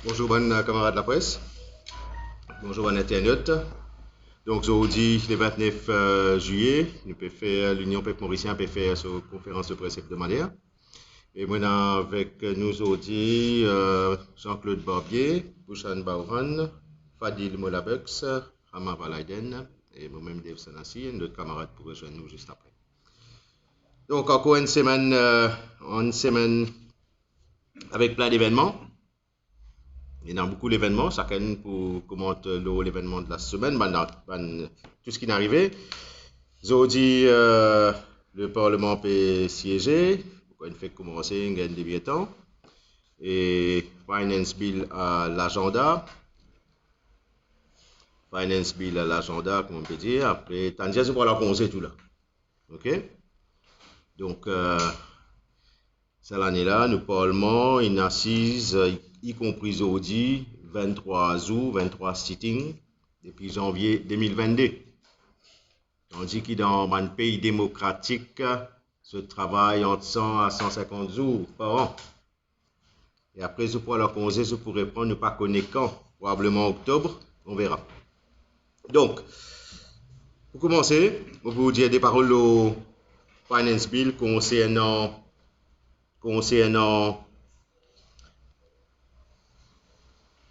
Bonjour, bonne camarade de la presse. Bonjour, bon internaute. Donc, aujourd'hui, le 29 juillet, l'Union Peuple Mauricien peut faire sa conférence de presse hebdomadaire. Et maintenant, avec nous aujourd'hui, Jean-Claude Barbier, Bouchan Baouhan, Fadil Molabux, Hama Valaiden et moi-même Dave Sanassi, et notre camarade pour rejoindre nous juste après. Donc, encore une semaine avec plein d'événements. Il y a beaucoup d'événements, chacun pour commenter l'événement de la semaine, tout ce qui est arrivé. Aujourd'hui, le Parlement peut siéger, il fait commencer, il y a un début de temps. Et Finance Bill à l'agenda. Finance Bill à l'agenda, comme on peut dire. Après, t'as déjà pour la congé tout là. OK? Donc, cette année-là, le Parlement, une assise, y compris aujourd'hui, 23 août, 23 sitting, depuis janvier 2022. Tandis que dans un pays démocratique, ce travail entre 100 à 150 jours par an. Et après, ce pour la congé, je pourrais prendre, ne pas connaître quand, probablement octobre, on verra. Donc, pour commencer, je vais vous dire des paroles au Finance Bill concernant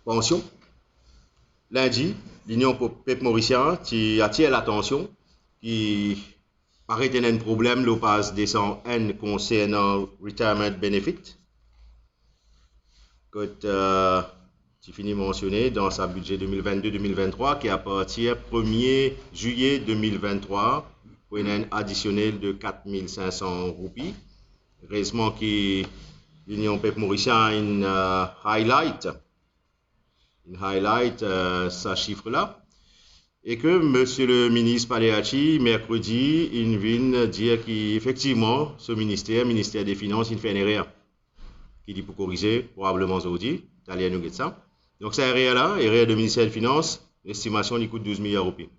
pension. Lundi, l'Union Peuple Mauricien qui attire l'attention, qui paraît qu'il y a un problème, le passe descend N concernant Retirement Benefit. Que tu finis de mentionner dans sa budget 2022-2023 qui à partir 1er juillet 2023 pour une année additionnelle de 4500 roupies. Récemment qui l'Union Peuple Mauricien une highlight ce chiffre-là. Et que monsieur le ministre Paleacci, mercredi, il vient dire qu'effectivement, ce ministère des Finances, il fait une erreur. Qui dit pour corriger, probablement aujourd'hui, Italien nous ça. Donc, cette erreur-là, erreur du ministère des Finances, l'estimation, il coûte 12 milliards de roupies.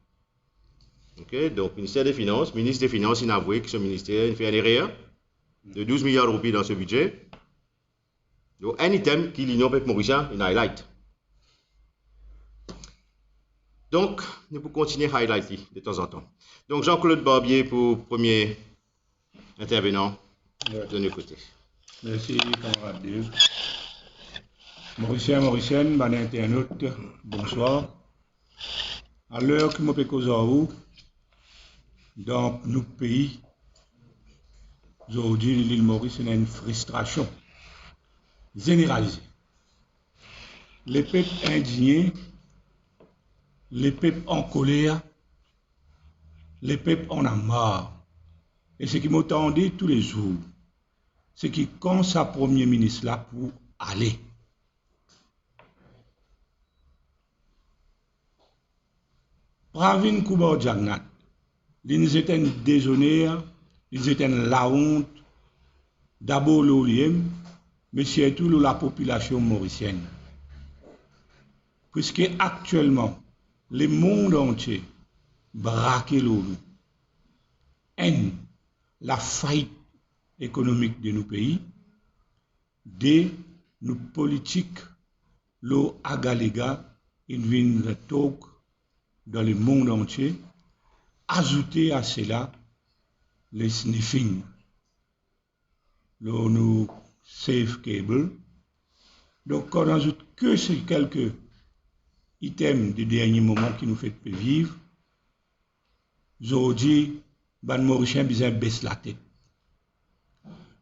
OK, donc, ministre des Finances, il a avoué que ce ministère, il fait une erreur de 12 milliards de roupies dans ce budget. Donc, un item qui l'Union Peuple Mauricien, il highlight. Donc, nous pouvons continuer à highlighter de temps en temps. Donc, Jean-Claude Barbier pour premier intervenant de notre côté. Merci, camarade Dave. Mauricienne, bon internaute, bonsoir. À l'heure que je peux causer dans nos pays, aujourd'hui, l'île Maurice a une frustration généralisée. Les peuples indignés, les peuples en colère, les peuples en ont marre. Et ce qui m'entendait tous les jours, c'est qui quand sa premier ministre là pour aller. Pravin Kubar Jagnat, ils étaient déshonneurs, ils étaient la honte, d'abord l'oliem, mais surtout la population mauricienne. Puisque actuellement, le monde entier braque l'eau. La faillite économique de nos pays, de nos politiques, l'eau agalega, ils viennent dans le monde entier, ajouter à cela les sniffing, nous safe cable. Donc, on ajoute que ces quelques items de dernier moment qui nous fait vivre. Aujourd'hui, les Mauriciens baissent la tête.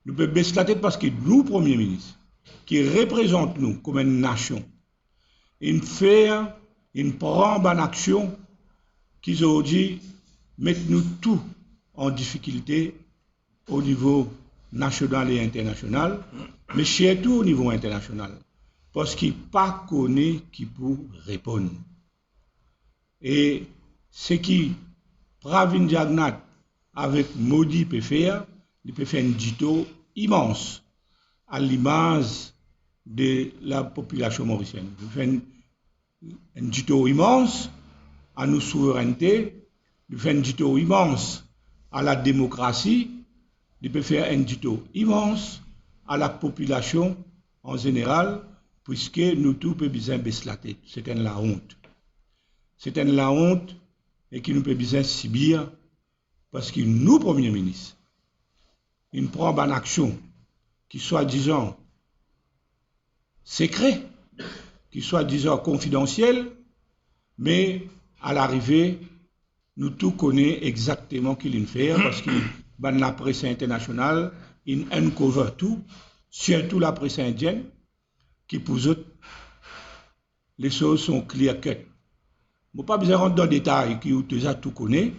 Nous pouvons baisser la tête parce que nous, Premier ministre, qui représente nous comme une nation, il prend une action qui aujourd'hui met nous tous en difficulté au niveau national et international, mais surtout au niveau international, parce qu'il pas connaît qui peut répondre. Et ce qui Pravin Jagnat avec Modi peut faire, il peut faire un dito immense à l'image de la population mauricienne. Il peut faire un dito immense à nos souverainetés, il peut faire un dito immense à la démocratie, il peut faire un dito immense à la population en général, puisque nous tous peut bien baisser la tête. C'est la honte. C'est la honte et qui nous peut bien subir parce que nous, Premier ministre, il prend une action qui soit disant secret, qui soit disant confidentiel, mais à l'arrivée, nous tous connaissons exactement ce qu'il fait parce que la presse internationale, il uncover tout, surtout la presse indienne, qui pour eux, les choses sont clear-cut. Je n'ai pas besoin de rentrer dans les détails qui déjà tout connaît,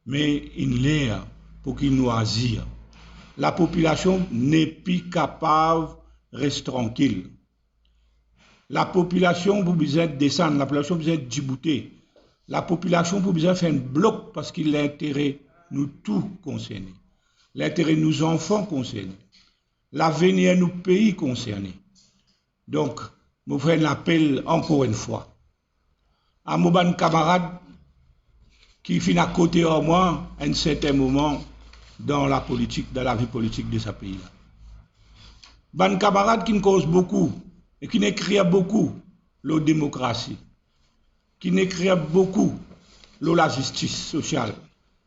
mais il l'air pour qu'il nous agir. La population n'est plus capable de rester tranquille. La population pour besoin de descendre, la population besoin de débouter. La population pour besoin de faire un bloc parce qu'il a l'intérêt nous tous concernés. L'intérêt de nos enfants concernés. L'avenir de nos pays concernés. Donc, je fais un appel encore une fois à mon camarade qui finit à côté de moi à un certain moment dans la politique, dans la vie politique de ce pays-là. Ban camarade qui nous cause beaucoup et qui n'écrit beaucoup la démocratie, qui n'écrit beaucoup la justice sociale,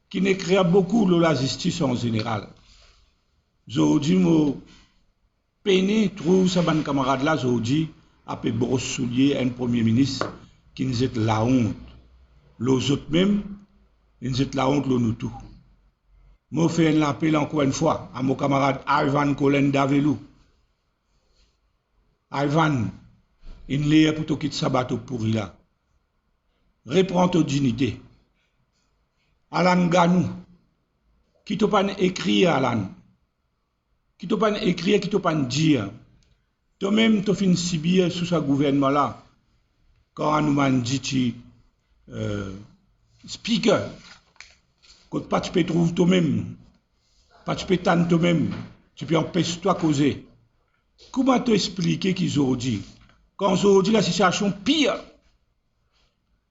qui n'écrit beaucoup la justice en général. Aujourd'hui, je peine trouve ce ban camarade-là, aujourd'hui, à peu brosse soulier un premier ministre qui nous est la honte. Les autres même, ils nous est la honte, nous tous. Je fais un appel encore une fois à mon camarade Ivan Colin Davelou. Ivan, il est pour te quitter sabato pourri là. Reprends ta dignité. Alan Ganou, qui t'a pas écrit Alan, qui t'a pas écrit, qui t'a pas dire. Toi-même, tu fin subir sous ce gouvernement là. Quand nous m'en dit speaker, quand pas tu peux trouver toi-même, pas tu peux t'en toi-même, tu peux empêcher toi causer. Comment t'expliquer qu'aujourd'hui, quand aujourd'hui la situation pire,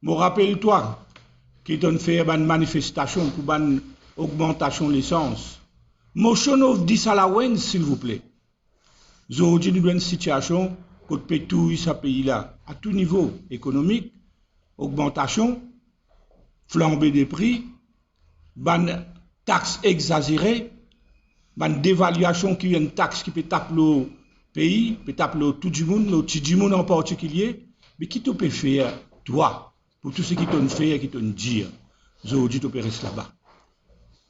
me rappelle-toi qu'ils ont fait une manifestation pour une augmentation de l'essence. Mochonov dit ça la ouine, s'il vous plaît. Aujourd'hui, nous avons une situation qu'on peut tout ce pays-là, à tout niveau économique, augmentation, flambée des prix, une taxe exagérée, une dévaluation qui est une taxe qui peut taper le pays, peut taper tout le monde, le petit monde en particulier, mais qui te peut faire, toi, pour tout ce qui t'ont fait et qui t'ont dit, aujourd'hui, tu peux rester là-bas.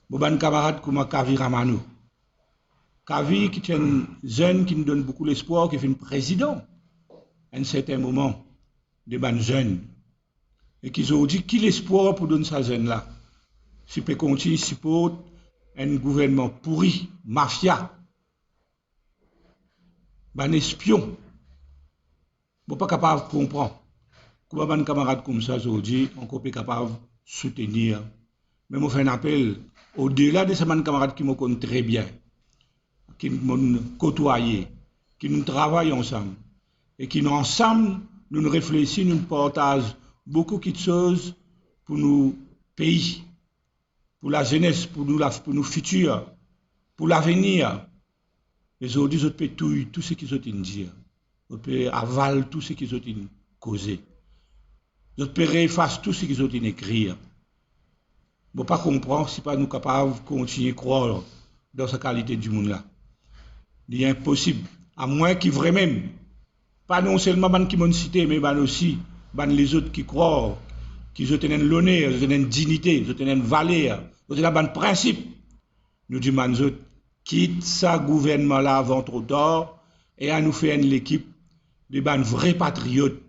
Mon camarade comme Kavi Ramano. Kavi, qui est un jeune qui nous donne beaucoup d'espoir, qui est un président, à un certain moment, de ban jeunes. Et qui ont dit, qui l'espoir pour donner ces jeunes-là? Si peut continuer, si peut un gouvernement pourri, mafia, un espion, je ne pas capable de comprendre. Comment un camarade comme ça aujourd'hui, on peut capable de soutenir. Mais je fais un appel, au-delà de ces camarades qui me connaissent très bien, qui nous côtoient, qui nous travaillent ensemble, et qui nous ensemble, nous réfléchissons, nous partagons beaucoup de choses pour nos pays, pour la jeunesse, pour nos futurs, pour l'avenir. Et aujourd'hui, je peux tout ce qu'ils ont dit. Je peux avaler tout ce qu'ils ont causé. Je peux effacer tout ce qu'ils ont écrit. Je ne peux pas comprendre si pas nous capables de continuer à croire dans cette qualité du monde-là. Il est impossible, à moins qu'ils vraiment, pas non seulement les qui m'ont cité, mais aussi les autres qui croient, qui ont l'honneur, qui ont une dignité, qui ont une valeur, qui ont un principe. Nous disons aux autres, quitte ce gouvernement-là avant trop tard et à nous faire l'équipe de vrais patriotes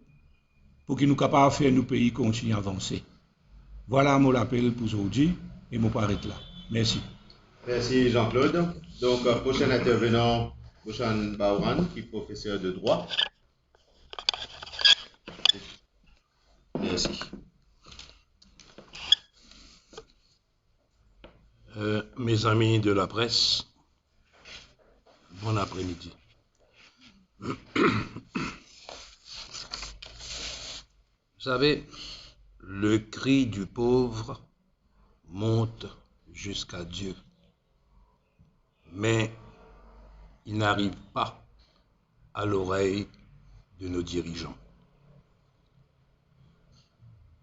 pour qu'ils nous capables de faire nos pays continuer à avancer. Voilà mon appel pour aujourd'hui et mon arrête là. Merci. Merci Jean-Claude. Donc, prochain intervenant, Bouchan Baouran, qui est professeur de droit. Merci. Mes amis de la presse, bon après-midi. Vous savez, le cri du pauvre monte jusqu'à Dieu, mais il n'arrive pas à l'oreille de nos dirigeants.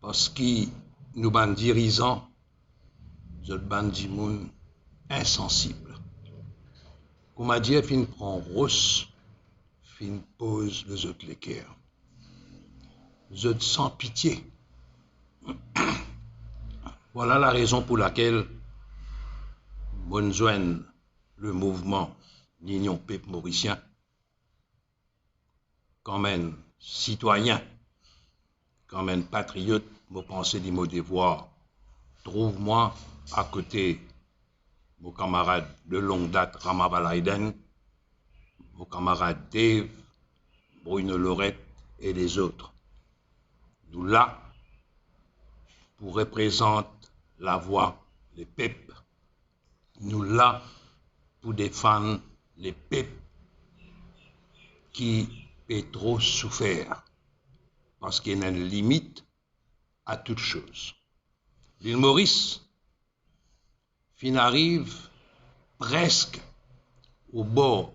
Parce que nous ban dirigeants, nous ban du monde insensible. Comme a dit, fin prend rosse, fin pose les autres l'équerre. Les autres sans pitié. Voilà la raison pour laquelle nous joignons le mouvement l'Union Peuple Mauricien comme un citoyen, comme un patriote, me penser de mon devoir. Trouve-moi à côté mon camarade de longue date, Rama Balaiden, mon camarade Dave, Bruno Lorette et les autres. Nous là pour représenter la voix des peuples. Nous là pour défendre les peuples qui ont trop souffert parce qu'il y a une limite à toute chose. L'île Maurice arrive presque au bord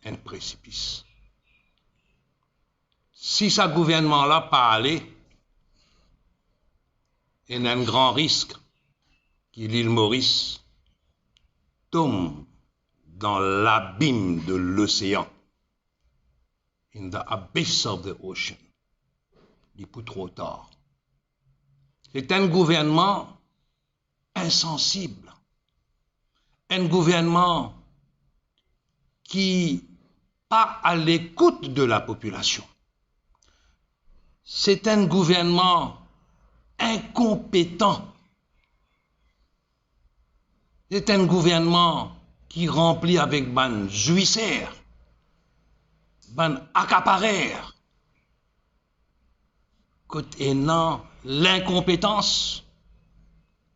d'un précipice. Si ce gouvernement-là pas allé, il y a un grand risque que l'île Maurice tombe dans l'abîme de l'océan. In the abyss of the ocean. Il est trop tard. C'est un gouvernement insensible. Un gouvernement qui pas à l'écoute de la population. C'est un gouvernement incompétent. C'est un gouvernement qui remplit avec ban jouisseur, ban accapareur, côté non l'incompétence,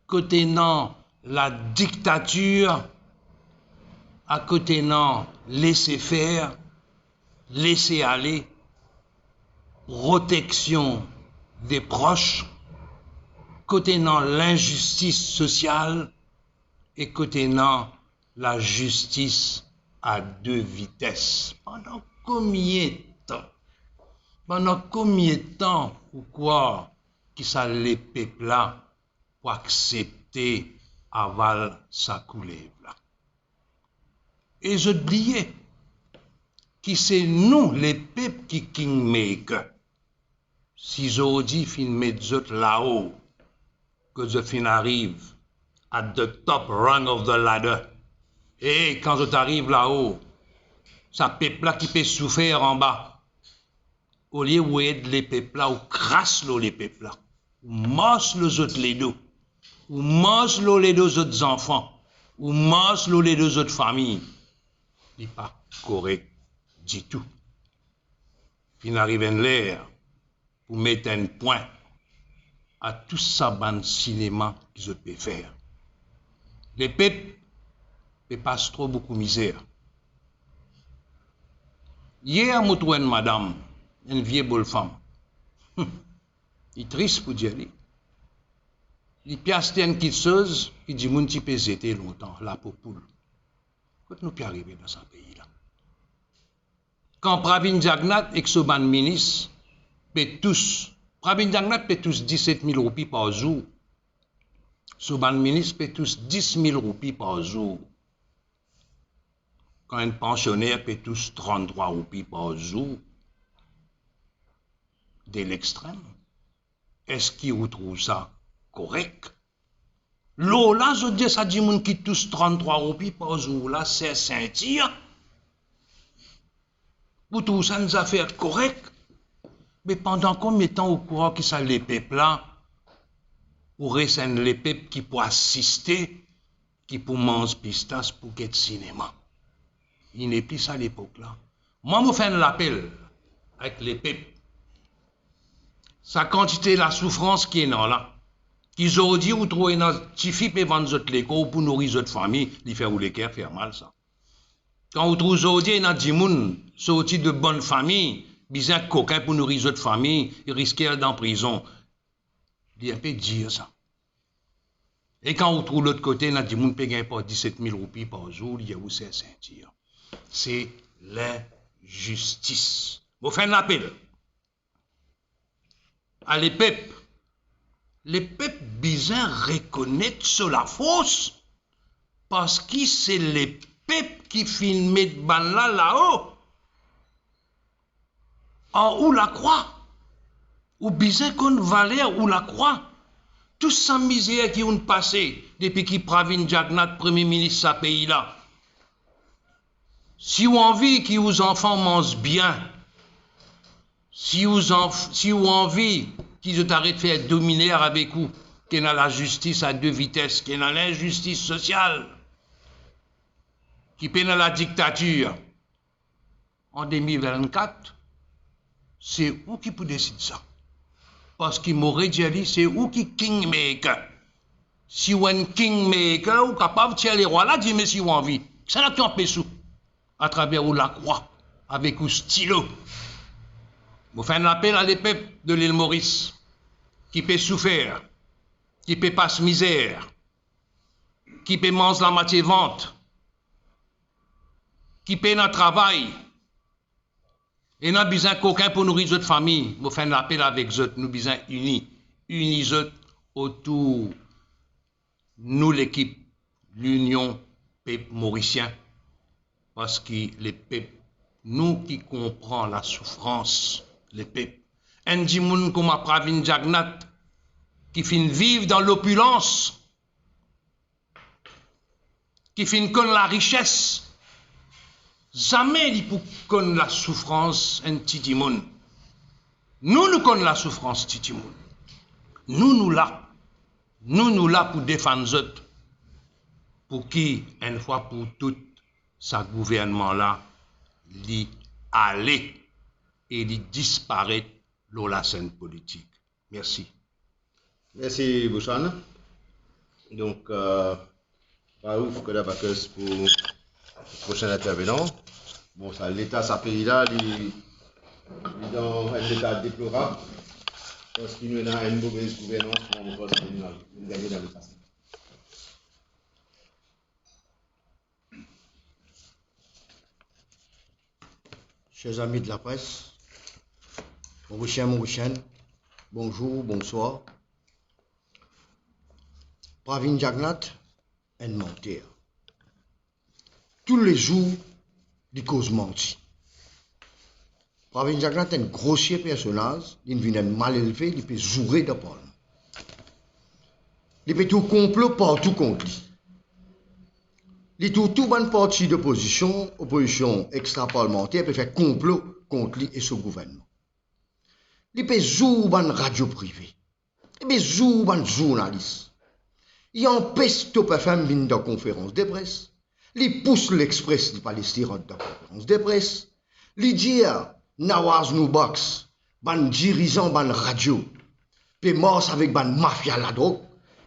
côté non la dictature, à côté non laisser faire, laisser aller, protection des proches, côté non l'injustice sociale et côté non la justice à deux vitesses. Pendant combien de temps? Pendant combien de temps ou quoi qui ça les peuples là pour accepter aval sa coulève là? Et j'oubliais qui c'est nous les peuples qui kingmaker. Si j'aurais fin mettre autres là-haut, que je fin arrive at the top rung of the ladder. Et quand je t'arrive là-haut, ça peuple là qui peut souffrir en bas. Au lieu où aide les peuples là, ou crasse les peuples là, ou mange les autres les dos, ou mange les deux autres enfants, ou mange les deux autres familles. Il n'est pas correct du tout. Il arrive en l'air pour mettre un point à tout ça ban cinéma que je peux faire. Les peuples passent trop beaucoup de misère. Hier, je trouvé une madame, une vieille bonne femme. Il est triste pour dire. Il piaste une quitteuse, il dit mon petit pézété longtemps, la popoule. Quand nous peut arriver dans ce pays-là? Quand Pravin Jagnat et que ce ban ministre paient tous, Pravin Jagnat paie tous 17 000 roupies par jour. Ce ban ministre paie tous 10 000 roupies par jour. Quand un pensionnaire paie tous 33 roupies par jour, de l'extrême, est-ce qu'il vous trouve ça correct? L'eau là, je dis ça dit moun qui tous 33 roupies par jour là, c'est Saint-Cyr. Vous trouvez ça une affaire correcte? Mais pendant combien de temps au courant que ça les peuples là, ou restent les peuples qui pour assister, qui pour manger pistas pour get cinéma? Il n'est plus ça à l'époque là. Moi, je fais un appel avec les peuples. Sa quantité la souffrance qui est là. Qu'ils auraient dit ou trouver dans Tifi et vendre l'école pour nourrir votre famille, les faire ou les cœurs, faire mal ça. Quand vous trouvez aujourd'hui dans des gens sortis de bonne famille, bizarre coquin pour nourrir votre famille, ils risquent d'être en prison. Il peut dire ça. Et quand vous trouvez l'autre côté, dans des gens qui gagnent pas 17 000 roupies par jour, il y a où c'est Saint-Cyr. C'est l'injustice Je fais un appel à les peuples. Les peuples bizarres reconnaissent sur la force parce que c'est les peuples qui filment là-haut. En haut la croix. Ou bizarre qu'on valeur ou la croix. Tout sans misère qui ont passé depuis que Pravin Jagnnath, premier ministre de ce pays-là. Si vous avez envie que vos enfants mangent bien, si vous avez envie qu'ils arrêtent de faire dominer avec vous, qu'il y a la justice à deux vitesses, qu'il y a l'injustice sociale, qui peine la dictature, en 2024, c'est vous qui peut décider ça. Parce qu'il m'aurait dit, c'est vous qui kingmaker. Si vous êtes kingmaker, vous êtes capable de tirer les rois là, dis mais si vous avez envie. C'est là qui en paie sous. À travers où la croix, avec un stylo. Vous faites un appel à les peuples de l'île Maurice, qui peut souffrir, qui peut passer misère, qui peut manger la moitié vente, qui peut dans le travail, et n'a besoin qu'aucun pour nourrir notre famille. Vous faites un appel avec eux, nous besoin unis eux autour, nous l'équipe, l'Union peuple mauricien, parce que les peuples, nous qui comprenons la souffrance, les peuples, un dimoun comme Pravin Jagnnath, qui finit vivre dans l'opulence, qui finit connaître la richesse, jamais il peut connaître la souffrance un petit dimoun. Nous connaissons la souffrance petit dimoun. Nous là pour défendre eux, pour qui, une fois pour toutes, ce gouvernement-là, il aller et il disparaît dans la scène politique. Merci. Merci, Bouchan. Donc, pas ouf que d'abord pour le prochain intervenant. Bon, ça, l'État, ça pays-là, il est dans un état déplorable parce qu'il y a une mauvaise gouvernance pour gagner dans le passé. Chers amis de la presse, Mauriciens, bonjour, bonsoir. Pravin Jagnnath est un menteur. Tous les jours, il cause menti. Pravin Jagnnath est un grossier personnage, il vient mal élevé, il peut jouer de parole. Il peut tout complot partout contre lui. Il tout bonne partie d'opposition, opposition extra-parlementaire, peut faire complot contre lui et son gouvernement. Il peut jouer bonne radio privée. Il peut jouer bonne journaliste. Il empêche tout faire une conférence de presse. Il pousse l'Express de Palestine dans la conférence de presse. Il dit Nawaz Noubox, ban dirigeant ban radio, peut mort avec ban mafia la drogue,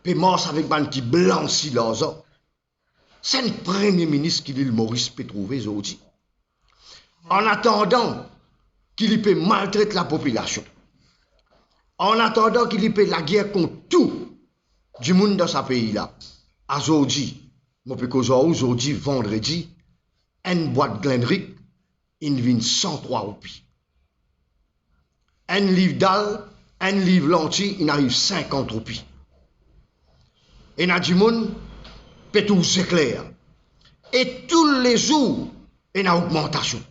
peut mort avec ban qui blanchit l'argent. C'est le premier ministre qui l'île Maurice peut trouver aujourd'hui. En attendant qu'il peut maltraiter la population, en attendant qu'il peut la guerre contre tout du monde dans ce pays-là, aujourd'hui, aujourd'hui, vendredi, une boîte Glenrick, il vient 103 roupies. Un livre dalle, un livre lentille, il arrive 50 roupies. Et n'a du monde, peut tout s'éclaire. Et tous les jours, il y a une augmentation.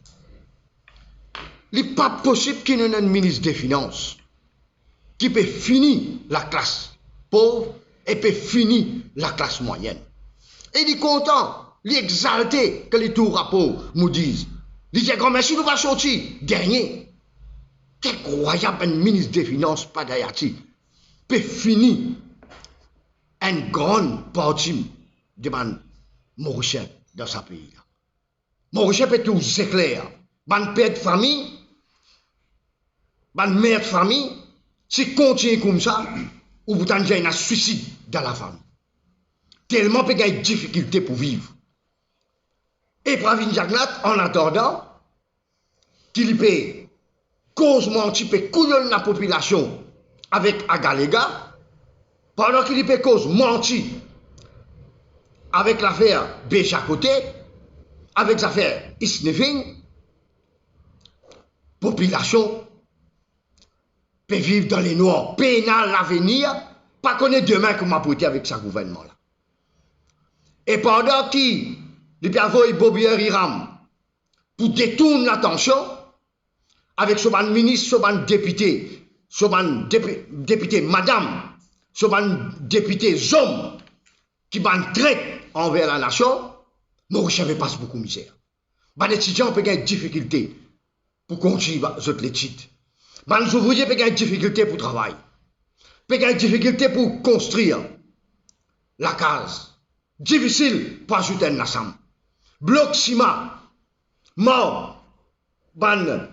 Il n'est pas possible qu'il y ait un ministre des Finances qui peut finir la classe pauvre et peut finir la classe moyenne. Et il est content, il est exalté que les tout rapports nous disent. Il dit, grand merci, nous va sortir. Dernier. C'est incroyable, un ministre des Finances, pas d'Haïti, peut finir une grande partie de Mauriciens dans ce pays-là. Mauriciens peut tout s'éclairer. Ban père de famille, ban mère de famille, si continue comme ça, ou vous avez un suicide dans la famille. Tellement qu'il y a des difficultés pour vivre. Et Pravin Jagnnath, en attendant, qu'il peut cause menti, peut couillonner la population avec Agalega, pendant qu'il peut cause menti avec l'affaire Béchacoté, avec l'affaire Isnifing, population peut vivre dans les noirs, pénal l'avenir, pas connaître demain comment porter avec ce gouvernement-là. Et pendant qu'il y a Bobier Iram pour détourner l'attention, avec ce ministre, ce député, député madame, ce député homme qui traite envers la nation, Maurice avait pas beaucoup de misère. Les étudiants peuvent avoir des difficultés pour continuer les études. Les ouvriers peuvent avoir des difficultés pour travailler. Peuvent avoir des difficultés pour construire la case. Difficile pour ajouter un ensemble. Bloc ciment, mort, ban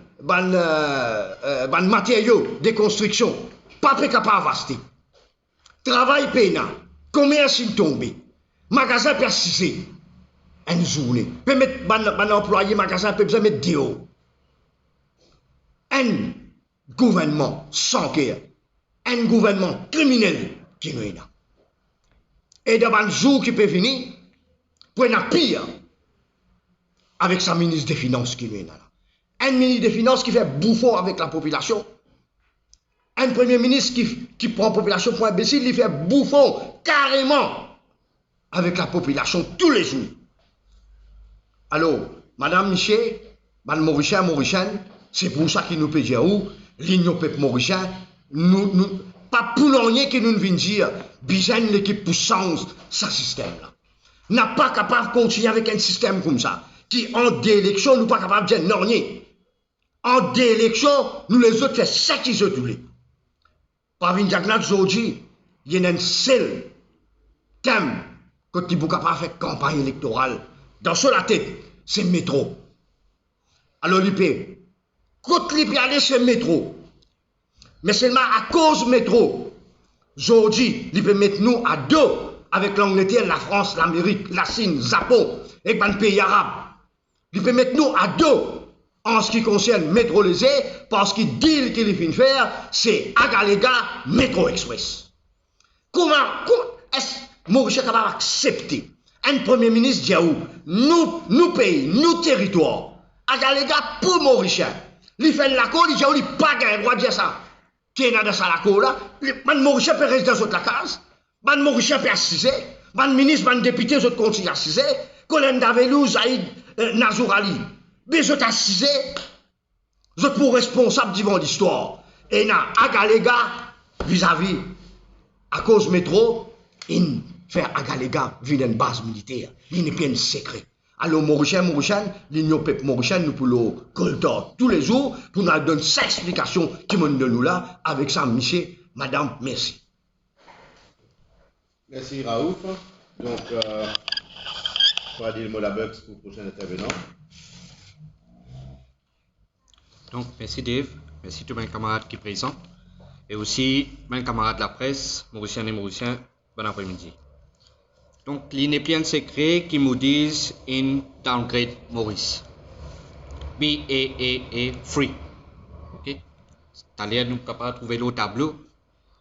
matériaux de construction, pas capable d'acheter. Travail payant, commerce il tombe, magasin persisté, une journée. Peut mettre ban employé magasin peut besoin mettre dehors. Un gouvernement sans cœur, un gouvernement criminel qui nous est là. Et dans un jour qui peut venir, pour un pire avec sa ministre des Finances qui nous est là. Un ministre des Finances qui fait bouffon avec la population. Un premier ministre qui prend la population pour imbécile, il fait bouffon carrément avec la population tous les jours. Alors, Madame Michel, Madame Mauricien, c'est pour ça qu'il nous peut dire où, l'Union peuple mauricien, pas pour rien que nous venons dire, besoin l'équipe pour changer ce système-là. N'a pas capable de continuer avec un système comme ça, qui en d'élection, nous pas capable de dire non rien. En d'élection, nous les autres, c'est ça qu'ils se tous. Par une diagnose aujourd'hui, il y a un seul thème que tu ne peux pas faire campagne électorale. Dans sur la tête, c'est le métro. Alors, l'IP, quand l'IP aller sur le métro, mais seulement à cause du métro, aujourd'hui, l'IP mettre nous à deux avec l'Angleterre, la France, l'Amérique, la Chine, le Japon et les pays arabes. L'IP mettre nous à deux. En ce qui concerne Métro Lésé, parce qu'il dit qu'il vient faire, c'est Agalega Métro Express. Comment est-ce que Maurice est capable d'accepter un premier ministre dit où nous pays, nous territoires, Agalega pour Maurice, il fait la cour, il dit où il pas gagné droit de dire ça. Qui est dans la cour là, Maurice peut rester dans la case, Maurice peut assiser, ministre, député, ils continuent à assiser, Colin Davelou, Zaïd Nazour Ali. Mais je t'assise, je suis pour responsable de l'histoire. Et na Agalega vis-à-vis, à cause métro, il fait Agalega via une base militaire. Il n'est pas un secret. Alors, Mauricien, l'Union peuple mauricienne, nous pouvons le tous les jours pour nous donner cette explication qui nous donne nous là, avec ça, monsieur, madame, merci. Merci Raouf. Donc, on va dire le mot la Bugs pour le prochain intervenant. Donc, merci Dave, merci tous mes camarades qui sont présents, et aussi mes camarades de la presse, Mauriciens et Mauriciens, bon après-midi. Donc, l'inépien secret qui nous disent in downgrade Maurice. B-A-A-A free. Ok? C'est-à-dire, nous sommes capables de trouver le tableau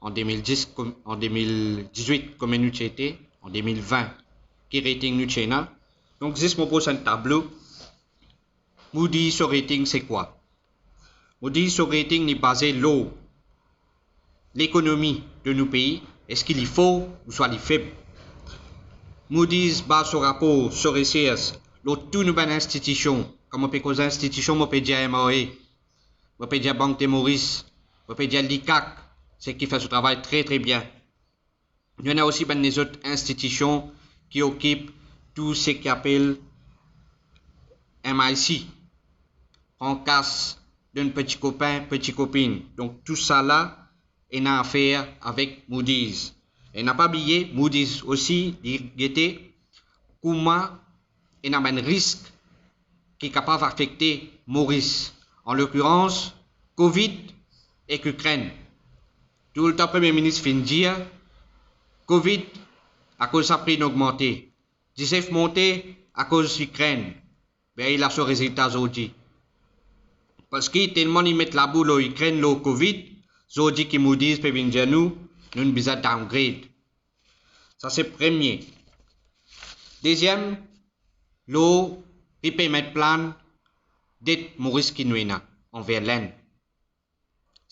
en 2010, en 2018, comme nous étions, en 2020, qui rating nous channel. Donc, juste mon prochain tableau, nous dit ce rating c'est quoi? Moody's ce rating est basé sur l'économie de nos pays. Est-ce qu'il est fort ou soit il est faible? Moody's base ce rapport sur recherche de toutes nos institutions, comme on peut causer institutions, on peut dire MOE, on peut dire Banque de Maurice, on peut dire l'ICAC, c'est qui fait ce travail très très bien. Il y en a aussi des autres institutions qui occupent tout ce qu'on appelle MIC, en casse d'un petit copain, petite copine. Donc tout ça là, est en affaire avec Moody's. Et n'a pas oublié, Moody's aussi, il était comment il y a un risque qui est capable d'affecter Maurice. En l'occurrence, Covid et Ukraine. Tout le temps, le Premier ministre vient dire, Covid, à cause de sa prix augmenté. 19 monté à cause de l'Ukraine. Ben, il a ce résultat aujourd'hui. Parce que tellement ils mettent la boule au Ukraine, au Covid, ils disent qu'ils nous disent, nous avons besoin de downgrade. Ça, c'est le premier. Deuxième, le repayment plan dette Maurice Kinouena. envers l'Inde.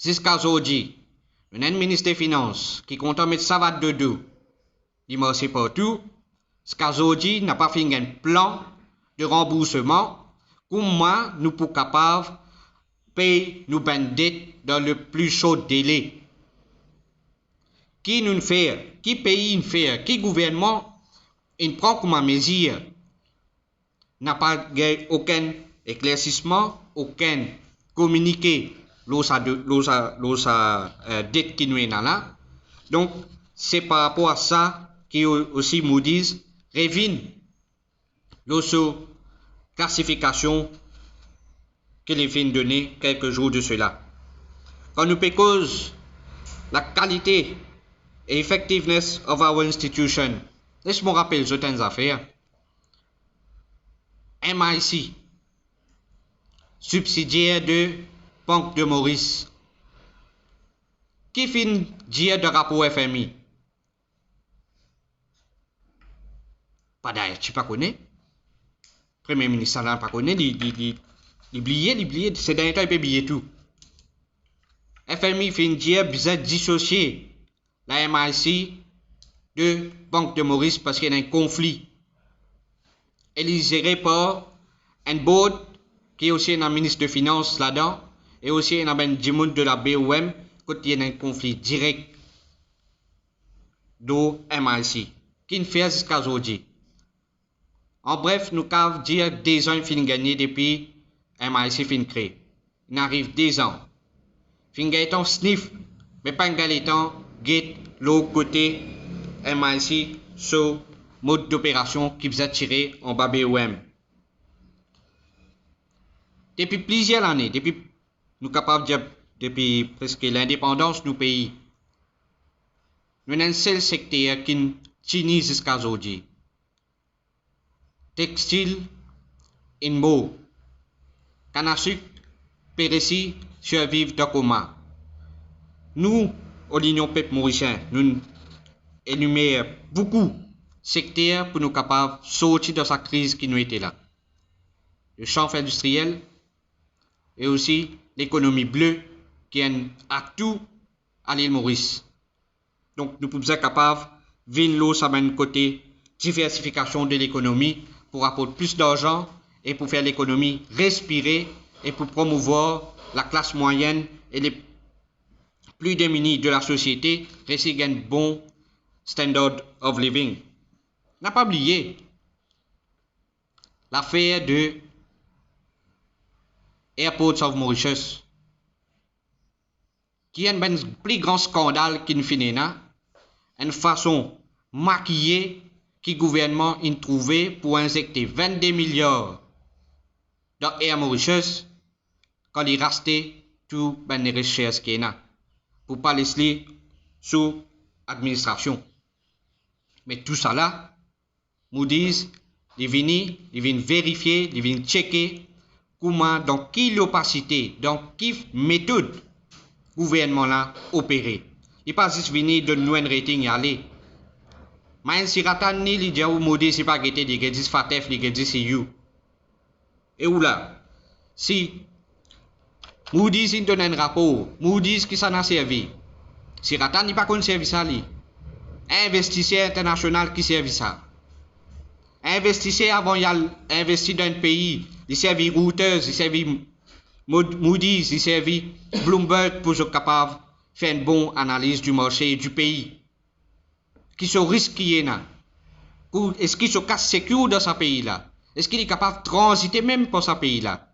Jusqu'à aujourd'hui, un ministre des Finances qui compte mettre savate de dos, il marche partout, jusqu'à aujourd'hui n'a pas fait un plan de remboursement, comme moi nous pour capables payer nos dettes dans le plus chaud délai. Qui nous fait, qui pays nous fait, qui gouvernement il prend comme mesure, n'a pas aucun éclaircissement, aucun communiqué l'osa dette qui nous est là. Donc, c'est par rapport à ça que aussi Moody's revient l'osa classification qu'il vient de donner quelques jours de cela. Quand nous cause la qualité et effectiveness of our institution, laisse-moi rappeler certaines affaires. MIC, subsidiaire de Banque de Maurice, qui fin dire de rapport FMI? Pas d'ailleurs, tu pas connais? Premier ministre n'a pas connaît, il oublié, c'est d'un temps il peut oublier tout. FMI fin dire bizarre dissocier la MIC de Banque de Maurice parce qu'il y a un conflit. Elle est gérée par un board qui est aussi un ministre de Finances là-dedans et aussi un monde de la BOM quand il y a un conflit direct de MIC qui ne fait jusqu'à aujourd'hui. En bref, nous pouvons dire des ans fin gagné depuis MIC fin créé. Il arrive 10 ans. Fin gagné sniff, mais pas gagné get l'autre côté MIC sur mode d'opération qui vous a tiré en bas BOM. Depuis plusieurs années, depuis nous capables de dire depuis presque l'indépendance du pays, nous avons un seul secteur qui tient jusqu'à aujourd'hui. Textile, inbo, canne à sucre, péréci, survivre de coma. Nous, au l'Union peuple mauricien, nous énumérons beaucoup secteurs pour nous capables de sortir de sa crise qui nous était là. Le champ industriel et aussi l'économie bleue qui est un atout à l'île Maurice. Donc nous pouvons être capables de venir ça d'un côté diversification de l'économie pour apporter plus d'argent et pour faire l'économie respirer et pour promouvoir la classe moyenne et les plus démunis de la société rester un bon standard of living. N'a pas oublié l'affaire de Airports of Mauritius, qui est un plus grand scandale qui nous finit là, une façon maquillée que le gouvernement a trouvé pour injecter 22 milliards dans Air Mauritius quand il restait tout les recherches qui est là, pour pas laisser sous administration. Mais tout ça là, Moody's, ils viennent vérifier, ils viennent checker comment, dans quelle opacité, dans quelle méthode le gouvernement là opéré. Il pas juste venir de nous un rating et aller. Mais si Ratan ni li dit ou Moody's c'est pas guetté des dit Fatef li dit c'est you. Et où là, si Moody's il donne un rapport, Moody's qui s'en a servi. Si Ratan n'est pas qu'on servi ça li. Investisseur international qui servi ça. Investisseur avant il a investi dans un pays, il servi Reuters, il servi Moody's, il servi Bloomberg pour être capable de faire une bonne analyse du marché et du pays. Qui sont risqués là? Est-ce qu'ils sont casse sécure dans ce pays là? Est-ce qu'il est capable de transiter même pour ce pays là?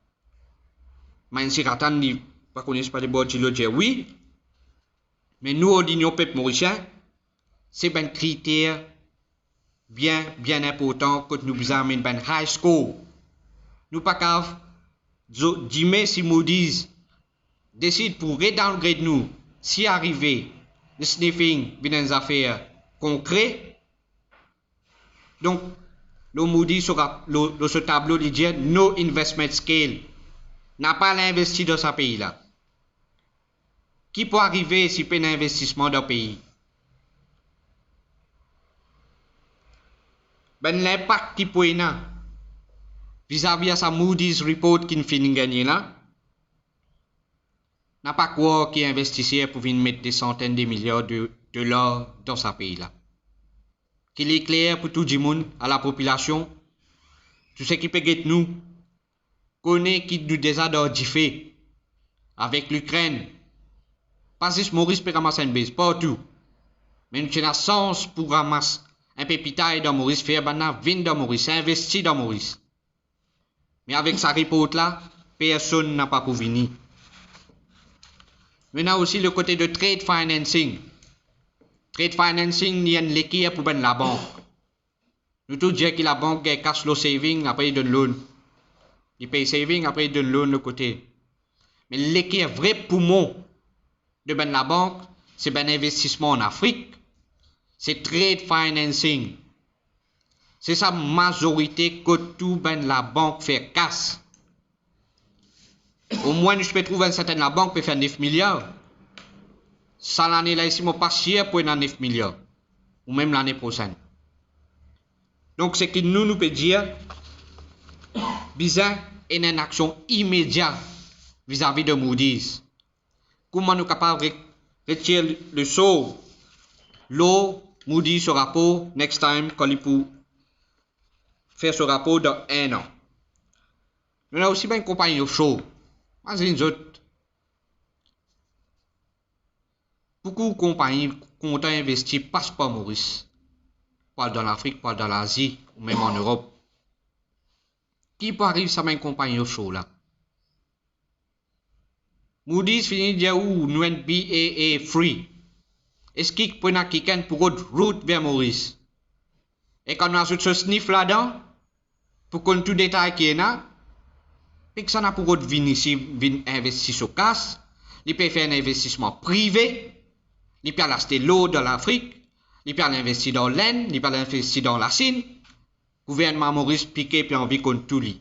Mais si Ratan ne connaît pas de bon dire oui, mais nous, au l'Union peuple mauricien, c'est un critère bien important que nous vous amenons un high score. Nous pas capable de si Moody's décide pour redowngrade nous, si arrivé le sniffing bien des affaires concrètes. Donc, le Moody's sera ce tableau il dit no investment scale n'a pas l'investi dans ce pays là. Qui peut arriver si peut un investissement dans le pays? Ben l'impact qui peut y vis-à-vis de sa Moody's report qui finit gagner là, n'a pas quoi qui investissait pour venir mettre des centaines de milliards de dollars dans ce pays-là. Qu'il est clair pour tout le monde, à la population, tout ce qui peut être nous, connaît qui nous déjà d'ordifé avec l'Ukraine. Pas juste Maurice peut ramasser une base, partout. Mais nous avons la chance pour ramasser un peu pitaille dans Maurice, faire banana, vendre dans Maurice, investir dans Maurice. Mais avec sa report là, personne n'a pas pour venir. Maintenant aussi le côté de trade financing. Trade financing, il y a une l'équipe pour la banque. Nous tous disons que la banque a cash flow saving, après il donne loan. Il paye saving, après il donne loan de côté. Mais l'équipe vrai poumon de la banque, c'est un investissement en Afrique. C'est trade financing. C'est sa majorité que tout la banque fait casse. Au moins, je peux trouver une certaine la banque peut faire 9 milliards. Ça l'année là ici, je pas cher pour 9 milliards. Ou même l'année prochaine. Donc, c'est que nous peut dire, bizarre, et une action immédiate vis-à-vis de Moody's. Comment nous sommes capables de retirer le saut, l'eau, Moody's ce rapport, next time, quand il peut faire ce rapport dans 1 an. Nous avons aussi bien une compagnie offshore. Imagine autres. Beaucoup de compagnies ont investi passent par Maurice. Pas dans l'Afrique, pas dans l'Asie, ou même en Europe. Qui peut arriver à une compagnie offshore là? Moody's finit de dire où nous BAA free. Est-ce qu'il peut y quelqu'un pour une route vers Maurice? Et quand on ajoute ce sniff là-dedans, pour qu'on tout détail qui est là, et que ça n'a pour autre venir ici, investir sur casse, il peut faire un investissement privé, il peut acheter l'eau dans l'Afrique, il peut investir dans l'Inde, il peut investir dans la Chine. Gouvernement Maurice piqué puis envie qu'on tout lit.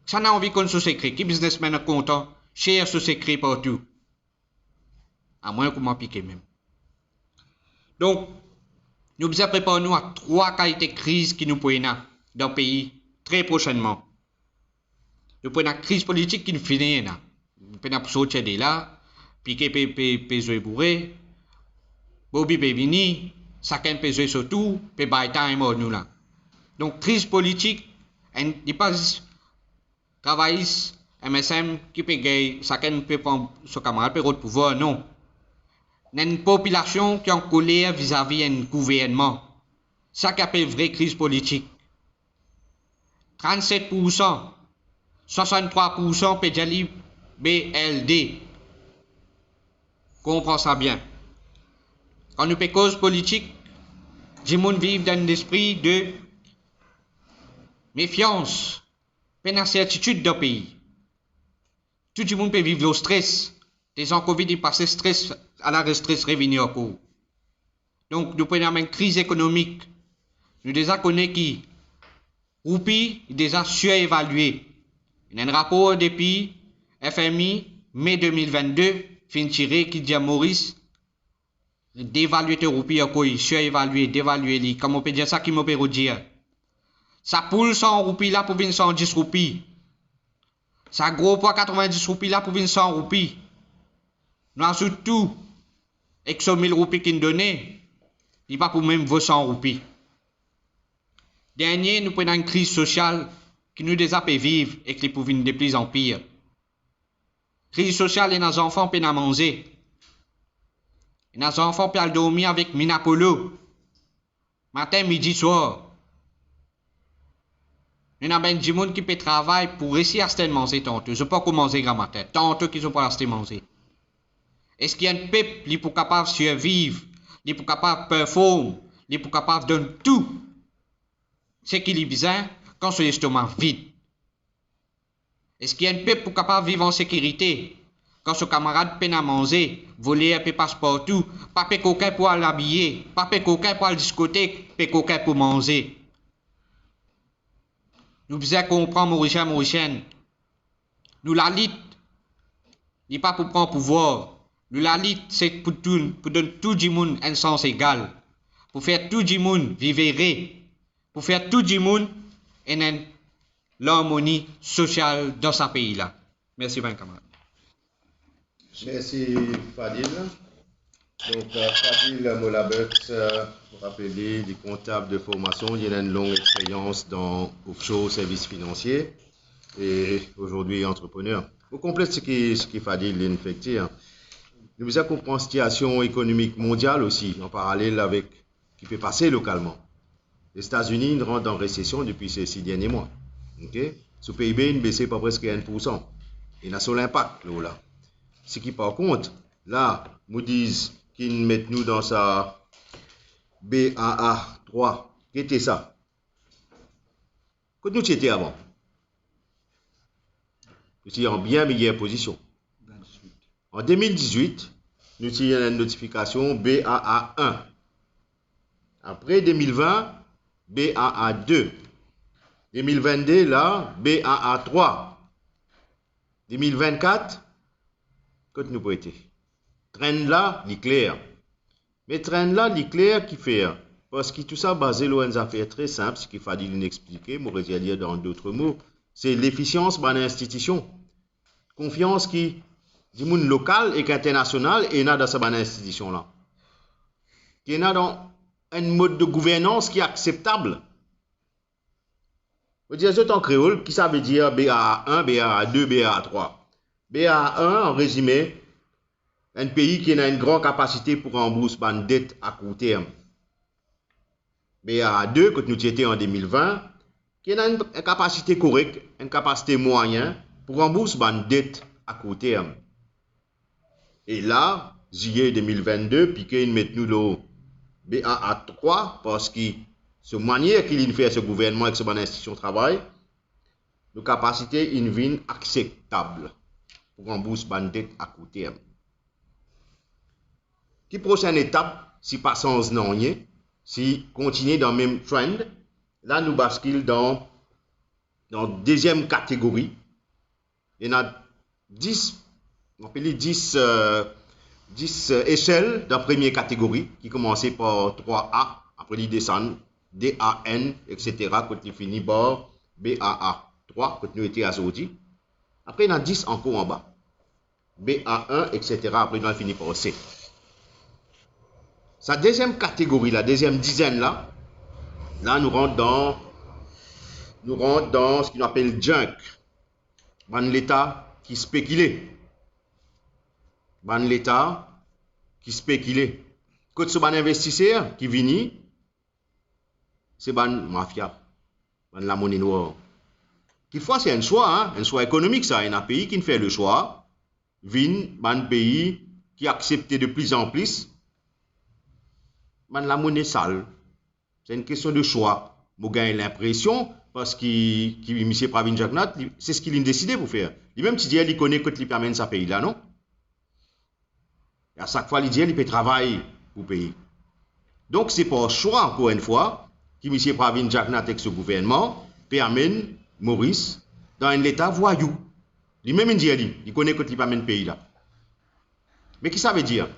Ça n'a envie qu'on se secret. Qui businessman est content, cher ce secret partout. À moins qu'on m'en pique même. Donc, nous devons préparer nous à 3 qualités de crise qui nous poignent dans le pays très prochainement. Nous prenons la crise politique qui nous finit là. Nous prenons pour sortir de là, piquer pézoé bourré, Bobby Bevini, chacun pézoé surtout, pe by time nous là. Donc, crise politique, il n'y a pas travailliste, MSM qui peut gagner, chacun peut prendre son camarade, peut prendre pouvoir, non. Il y a une population qui est en colère vis-à-vis d'un gouvernement. Ça qui appelle vraie crise politique. 37%, 63% peut dire BLD. Comprends ça bien. Quand nous parlons cause politique, les gens vivent dans un esprit de méfiance, peine incertitude dans le pays. Tout le monde peut vivre le stress. Les gens Covid, ils passent stress à la stress revenu au cours. Donc, nous prenons une crise économique. Nous déjà connaissons qui Roupi est déjà surévalué. Il y a un rapport depuis FMI, mai 2022, fin tiré qui dit à Maurice d'évaluer le Roupi, surévalué, d'évaluer. Comment on peut dire ça, qui me peut dire? Ça poule 100 roupies là pour venir 110 roupies. Ça gros poids 90 roupies là pour venir 100 roupies. Nous ajoutons tout. Et que ce 1000 roupies qu'il nous donnait, il va pour même vos 100 roupies. Dernier, nous prenons une crise sociale qui nous déjà peut vivre et qui peut venir de plus en pire. Crise sociale et nos enfants peuvent manger. Et nos enfants peuvent dormir avec Minapolo. Matin, midi, soir. Il y a des gens qui peuvent travailler pour réussir à manger tantôt. Je ne sais pas comment manger grand matin. Tantôt qu'ils ne peuvent pas manger. Est-ce qu'il y a un peuple qui est capable de survivre, qui est capable de performer, qui est capable de donner tout ce qu'il est besoin quand son estomac vide? Est-ce qu'il y a un peuple qui est capable de vivre en sécurité quand son camarade peine à manger, voler un peu passe-partout, pas de coquin pour l'habiller, pas de coquin pour la discothèque, pas de coquin pour manger? Nous devons comprendre Mauricien. Nous la lutte, n'est pas pour prendre pouvoir. Nous la lutte, c'est pour donner tout le monde un sens égal. Pour faire tout le monde vivre. Pour faire tout le monde une l'harmonie sociale dans ce pays-là. Merci bien, camarade. Merci Fadil. Donc Fadil Molabert, pour rappeler, des comptables de formation, il a une longue expérience dans offshore services financiers et aujourd'hui entrepreneur. Au complet, ce qui Fadil vient de faire, nous avons une situation économique mondiale aussi, en parallèle avec ce qui peut passer localement. Les États-Unis rentrent en récession depuis ces 6 derniers mois. Okay? Ce PIB a baissé par presque 1%. Il y a sur l'impact là. Ce qui par contre, là, nous disent qu'ils mettent nous dans sa BAA3. Qu'est-ce que ça? Quand nous étions avant, nous étions en bien meilleure position. En 2018, nous avons une notification BAA1. Après 2020, BAA2. 2022, là, BAA3. 2024, quand nous pouvons être. Train là, il est clair. Mais train là, il est clair qui fait. Parce que tout ça basé sur une affaire très simple, ce qu'il fallait l'expliquer, moi je vais dire dans d'autres mots, c'est l'efficience de l'institution. Confiance qui, du monde local et international, et dans cette institution là. Qui est dans un mode de gouvernance qui est acceptable. Je veux dire, en créole, qui ça veut dire BA1, BA2, BA3. BA1, en résumé, un pays qui a une grande capacité pour rembourser une dette à court terme. BA2, quand nous étions en 2020, qui a une capacité correcte, une capacité moyenne pour rembourser une dette à court terme. Et là, juillet 2022, puis qu'il met nous le BA3 parce que ce manière qu'il fait ce gouvernement avec ce bonne institution de travail, nos capacités une vie acceptable pour rembourser une dette à court terme. Qui prochaine étape, si pas sans non, si continuer dans le même trend, là nous basculons dans deuxième catégorie. Il y en a 10, on appelle 10 échelles dans la première catégorie, qui commençait par 3A, après ils descendent, DAN, etc., quand ils finissent par BAA3, quand nous étions assortis. Après, il y en a 10 encore en bas. BA1, etc., après ils finissent par C. Sa deuxième catégorie, la deuxième dizaine là nous rentrons dans ce qu'on appelle junk. L'État qui spécule. L'État qui spécule. Quand ce investisseur qui vient, c'est la mafia, la monnaie noire. Quelquefois, c'est un choix économique, ça. Il y a un pays qui fait le choix, vient un pays qui accepte de plus en plus la monnaie sale. C'est une question de choix. Moi, j'ai l'impression, parce que M. Pravin Jagnat, c'est ce qu'il a décidé pour faire. Lui-même, il connaît que il permet ce pays-là, non? Et à chaque fois, il dit qu'il peut travailler pour payer. Donc, c'est par choix, encore une fois, que M. Pravin Jagnat avec ce gouvernement permet Maurice dans un état voyou. Lui-même, il dit qu'il connaît que il permet le pays-là. Mais qu'est-ce que ça veut dire?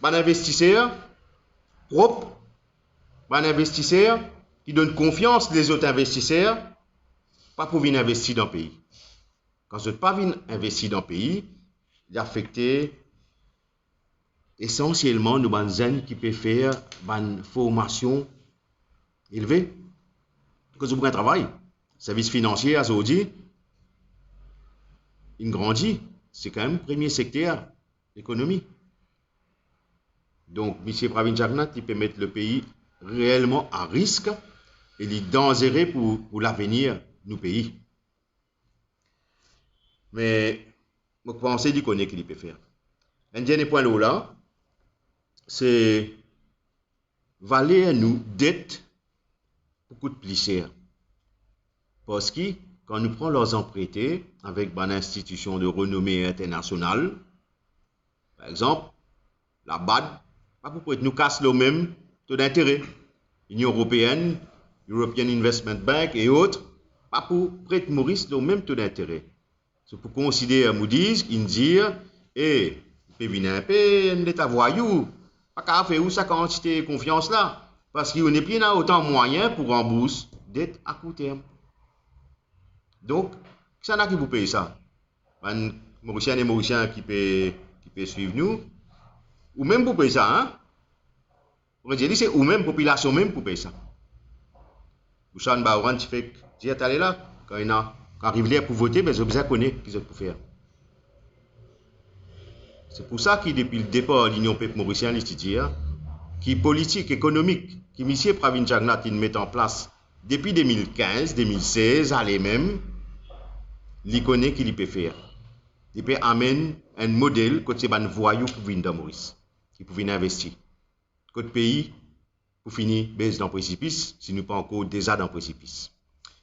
Un investisseur propre, un investisseur qui donne confiance aux autres investisseurs, pas pour venir investir dans le pays. Quand vous n'êtes pas venir investir dans le pays, il affecte essentiellement nos jeunes qui peuvent faire une formation élevée. Quand vous avez un travail, service financier à Saudi, il grandit. C'est quand même le premier secteur d'économie. Donc, M. Pravin Jagnat, il peut mettre le pays réellement à risque et il est dangereux pour l'avenir de nos pays. Mais, je pense qu'il connaît qu'il peut faire. Un dernier point là, c'est valer nous dette beaucoup de plus cher. Parce que, quand nous prenons leurs empruntés avec une institution de renommée internationale, par exemple, la BAD, pas pour nous casser le même taux d'intérêt. L'Union européenne, European Investment Bank et autres, pas pour prêter Maurice le même taux d'intérêt. C'est pour considérer Moody's, India, et peut venir un peu un état voyou. Pas qu'à faire où sa quantité de confiance là. Parce qu'il n'y a plus autant de moyens pour rembourser dette à court terme. Donc, ça n'a qui vous paye ça. Un Mauricien et Mauricien qui peut qui peut suivre nous, ou même pour payer ça, hein? On dit c'est ou même population même pour payer ça. Bouchan Baouran, tu fais, tu es allé là, quand il arrive là pour voter, mais ils ont besoin de connaître ce qu'ils ont pour faire. C'est pour ça que depuis le départ de l'Union peuple mauricien, qui politique, économique, qui M. Pravin Jagnat met en place depuis 2015, 2016, allez même, il connaît qu'il peut faire. Il peut amener un modèle côté ban voyou pour venir dans Maurice, qui peut venir investir. Côté pays, pour finir, baisse dans le précipice, si nous pas encore déjà dans le précipice.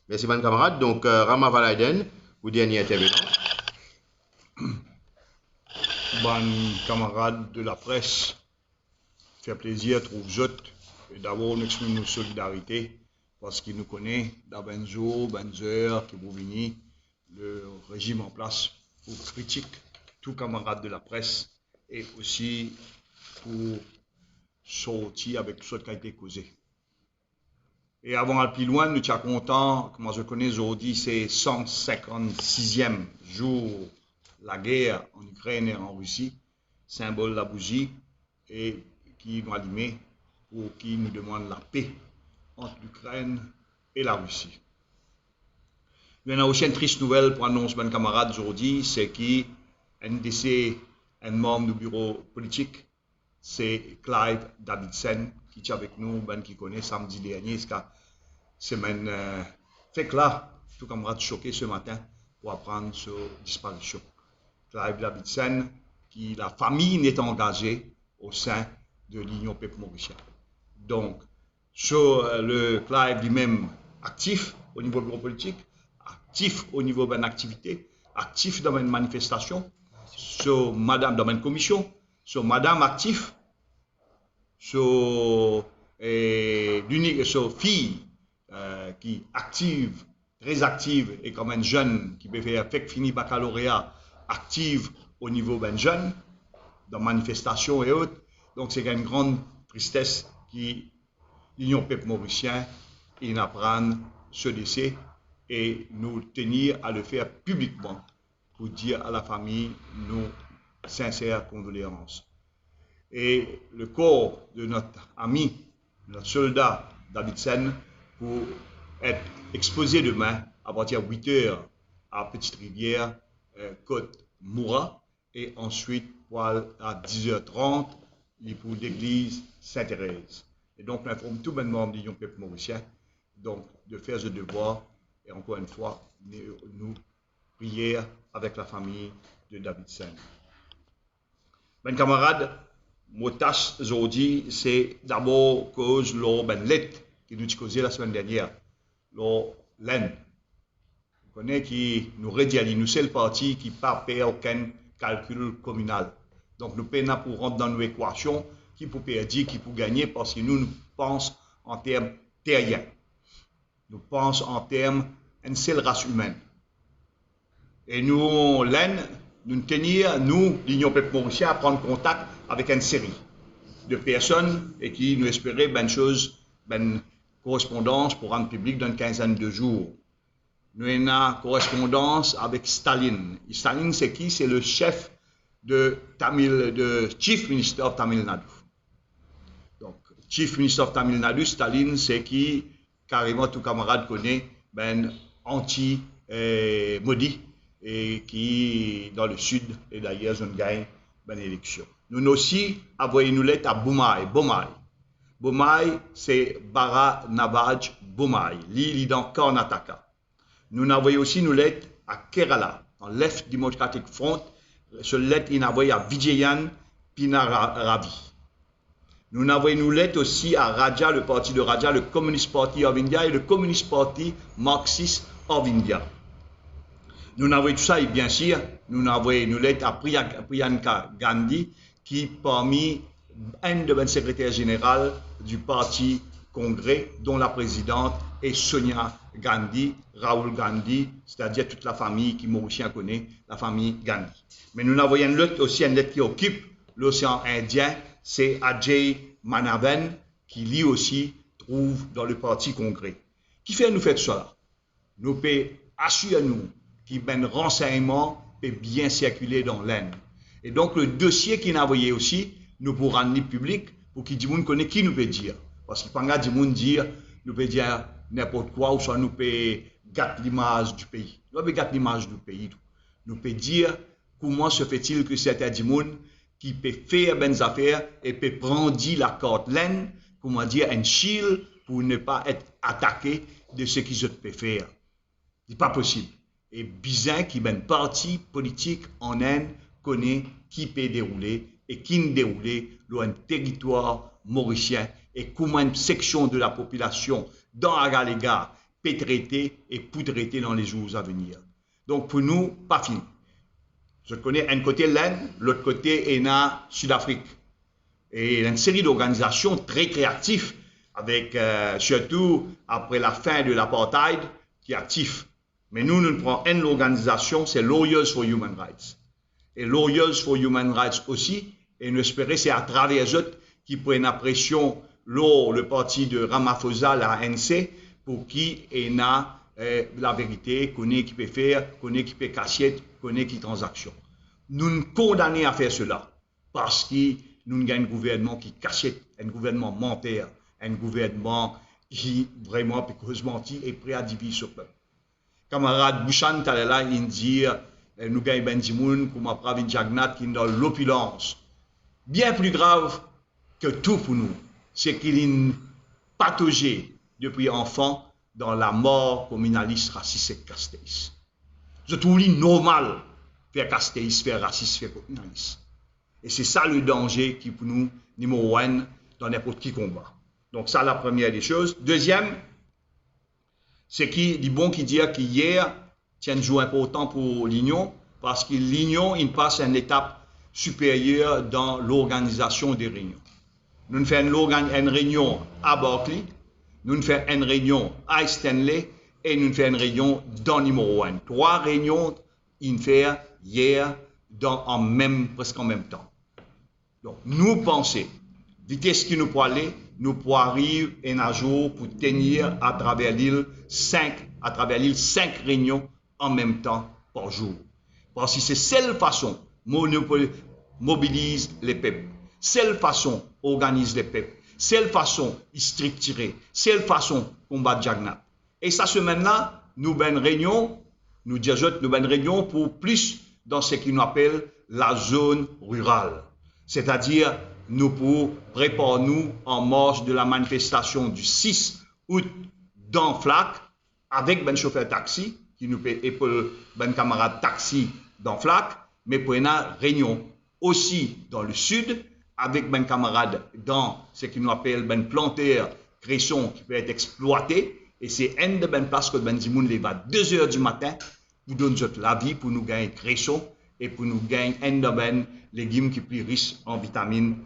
Merci, mes camarades. Donc, Rama Valaiden, pour dernier intervenant. Bon camarades de la presse, fait plaisir, trouve autres. Et d'abord, nous exprimons notre solidarité parce qu'il nous connaît, d'un jour, d'une heure, qui vous venir, le régime en place pour critique tous camarades de la presse et aussi pour sortir avec tout ce qui a été causé. Et avant d'aller plus loin, nous sommes contents, comme je connais aujourd'hui, c'est 156e jour la guerre en Ukraine et en Russie, symbole de la bougie, et qui nous allume pour qui nous demande la paix entre l'Ukraine et la Russie. Il y a aussi une triste nouvelle pour annoncer mes camarades aujourd'hui, c'est un membre du bureau politique, c'est Clive Davidson, qui est avec nous, qui connaît samedi dernier, semaine fait que là, tout camarade choqué ce matin pour apprendre sa disparition. Clive Davidson, qui la famille n'est engagée au sein de l'Union peuple mauricien. Donc, le Clive lui-même actif au niveau du bureau politique, actif au niveau de l'activité, actif dans une manifestation, sur madame dans une commission, sur madame actif, sur fille qui active, très active et comme un jeune qui peut faire finir baccalauréat active au niveau d'un jeune, dans manifestations et autres. Donc c'est une grande tristesse qui l'Union peuple mauricien il apprend ce décès et nous tenir à le faire publiquement pour dire à la famille nos sincères condoléances. Et le corps de notre ami, notre soldat Davidson, pour être exposé demain à partir de 8 heures à Petite Rivière, Côte Moura, et ensuite à 10h30 pour l'église Sainte-Thérèse. Et donc, on informe tout le monde de l'Union peuple mauricien donc, de faire ce devoir et encore une fois, nous prier avec la famille de Davidson. Mes camarades, mon tâche aujourd'hui, c'est d'abord cause de lettre qui nous a causé la semaine dernière, l'EN. Vous connaissez qui nous redit, nous c'est le parti qui n'a pas aucun calcul communal. Donc nous payons pour rentrer dans nos équations, qui peut perdre, qui peut gagner, parce que nous pensons en termes terriens. Nous pensons en termes d'une seule race humaine. Et nous, l'EN, nous tenir, nous, l'Union peuple mauricien, à prendre contact avec une série de personnes et qui nous espéraient une correspondance pour rendre public dans une quinzaine de jours. Nous avons une correspondance avec Staline. Staline, c'est qui? C'est le chef de Chief Minister of Tamil Nadu. Donc, Chief Minister of Tamil Nadu, Staline, c'est qui, carrément tout camarade connaît, anti-Modi, et qui, dans le sud, et d'ailleurs, on gagne une élection. Nous aussi envoyé une lettre à Bomai. Bomai, c'est Bara Navaj Bomai, l'île dans Karnataka. Nous avons envoyé aussi une lettre à Kerala, en Left Democratic Front. Cette lettre, il a envoyé à Vijayan Pinaravi. Nous avons envoyé une lettre aussi à Raja, le parti de Raja, le Communist Party of India et le Communist Party Marxist of India. Nous avons envoyé tout ça et bien sûr, nous avons envoyé une lettre à Priyanka Gandhi, qui parmi un de secrétaires généraux du parti Congrès, dont la présidente est Sonia Gandhi, Rahul Gandhi, c'est-à-dire toute la famille qui mauricien connaît, la famille Gandhi. Mais nous avons une lettre aussi, une lettre qui occupe l'océan Indien, c'est Ajay Manavan, qui lui aussi trouve dans le parti Congrès. Qui fait nous faire tout cela? Nous pouvons assurer nous que ben renseignement peut bien circuler dans l'Inde. Et donc, le dossier qui n'a envoyé aussi, nous pour rendre public, pour qu'il dise, connaît qui nous peut dire. Parce qu'il ne peut pas dire, nous peut dire n'importe quoi, ou soit nous peut gâter l'image du pays. Nous peut gâter l'image du pays. Nous peut dire comment se fait-il que certains gens qui peut faire des affaires et peut prendre la carte laine, comment dire, un shield pour ne pas être attaqué de ce qu'ils peuvent faire. Ce n'est pas possible. Et bizarre qui est un parti politique en Inde connaît qui peut dérouler et qui ne déroule dans un territoire mauricien et comment une section de la population dans Agalega peut traiter et peut traiter dans les jours à venir. Donc pour nous, pas fini. Je connais un côté l'Inde, l'autre côté est na Sud-Afrique. Et il y a une série d'organisations très créatives, avec surtout après la fin de l'apartheid, qui est active. Mais nous prenons une organisation, c'est Lawyers for Human Rights. Et Lawyers for Human Rights aussi, et nous espérons c'est à travers eux qui prennent la pression le parti de Ramaphosa, la ANC, pour qui ait la vérité, connaît qui peut faire, connaît qui peut cacher, connaît qui transaction. Nous nous condamnons à faire cela parce que nous avons un gouvernement qui cachette, un gouvernement menteur, un gouvernement qui vraiment peut mentir et prêt à diviser le peuple. Camarade Bouchan Talela, il dit nous gagnons ben Dimoun, comme après Jagnat, qui est dans l'opulence. Bien plus grave que tout pour nous, c'est qu'il est patogé depuis enfant dans la mort communaliste, raciste et casteïste. Je trouve normal faire casteïste, faire raciste, faire communaliste. Et c'est ça le danger qui pour nous, numéro 1, dans n'importe qui combat. Donc ça, la première des choses. Deuxième, c'est qu'il dit bon qui dit qu'hier, c'est un jour important pour l'Union, parce que l'Union, il passe à une étape supérieure dans l'organisation des réunions. Nous faisons une réunion à Berkeley, nous faisons une réunion à Stanley et nous faisons une réunion dans numéro 1. 3 réunions, il fait hier, presque en même temps. Donc, nous pensons, vitesse qui nous peut aller, nous pouvons arriver un jour pour tenir à travers l'île 5 réunions en même temps par jour. Parce que c'est seule façon mobilise les peuples, seule façon organise les peuples, seule façon structurer, seule façon combattre Jagnat. Et cette semaine-là, nous avons une réunion, nous avons une réunion pour plus dans ce qu'on appelle la zone rurale. C'est-à-dire, nous pour préparer nous en marche de la manifestation du 6 août dans Flac avec ben chauffeur taxi qui nous peut épauler ben camarade taxi dans Flac, mais pour une réunion aussi dans le sud avec ben camarade dans ce qu'on nous appelle ben planteur cresson qui peut être exploité et c'est une de ben place que ben Dimoun les va 2 h du matin pour donner la vie pour nous gagner cresson et pour nous gagner un de ben légumes qui plus riches en vitamines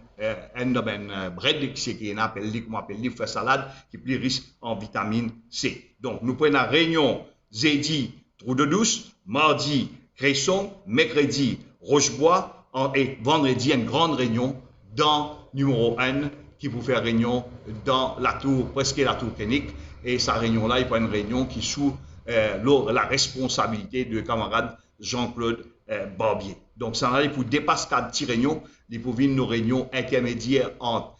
un de ben bread qui appelle comment appelle livre salade qui plus riche en vitamine C. Donc nous prenons la réunion jeudi Trou de Douce, mardi Cresson, mercredi Rochebois et vendredi une grande réunion dans numéro 1 qui vous fait réunion dans la tour, presque la tour clinique et sa réunion là il prend une réunion qui sous la responsabilité de camarade Jean-Claude Barbier. Donc ça allait pour dépasser 4 petites réunions, il pour venir nos réunions intermédiaires entre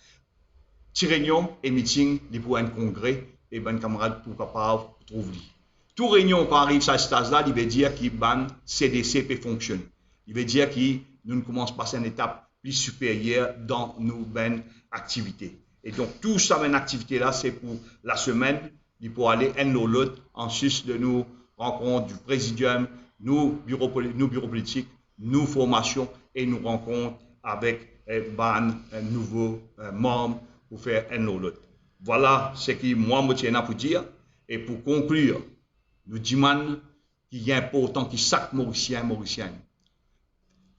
petites réunions et meetings, il pour un congrès et ben camarade pour capable trouver. Toute réunion quand arrive à ce stade-là, il veut dire que ban CDC peut fonctionner. Il veut dire que nous commençons à passer une étape plus supérieure dans nos activités. Et donc tout ça, une activité là, c'est pour la semaine, il pour aller un ou l'autre en sus de nos rencontres du présidium, nos bureaux politiques, nos formations et nos rencontres avec un nouveau membre pour faire un ou l'autre. Voilà ce que moi me tiens à vous dire. Et pour conclure, nous disons qu'il est important que chaque Mauricien,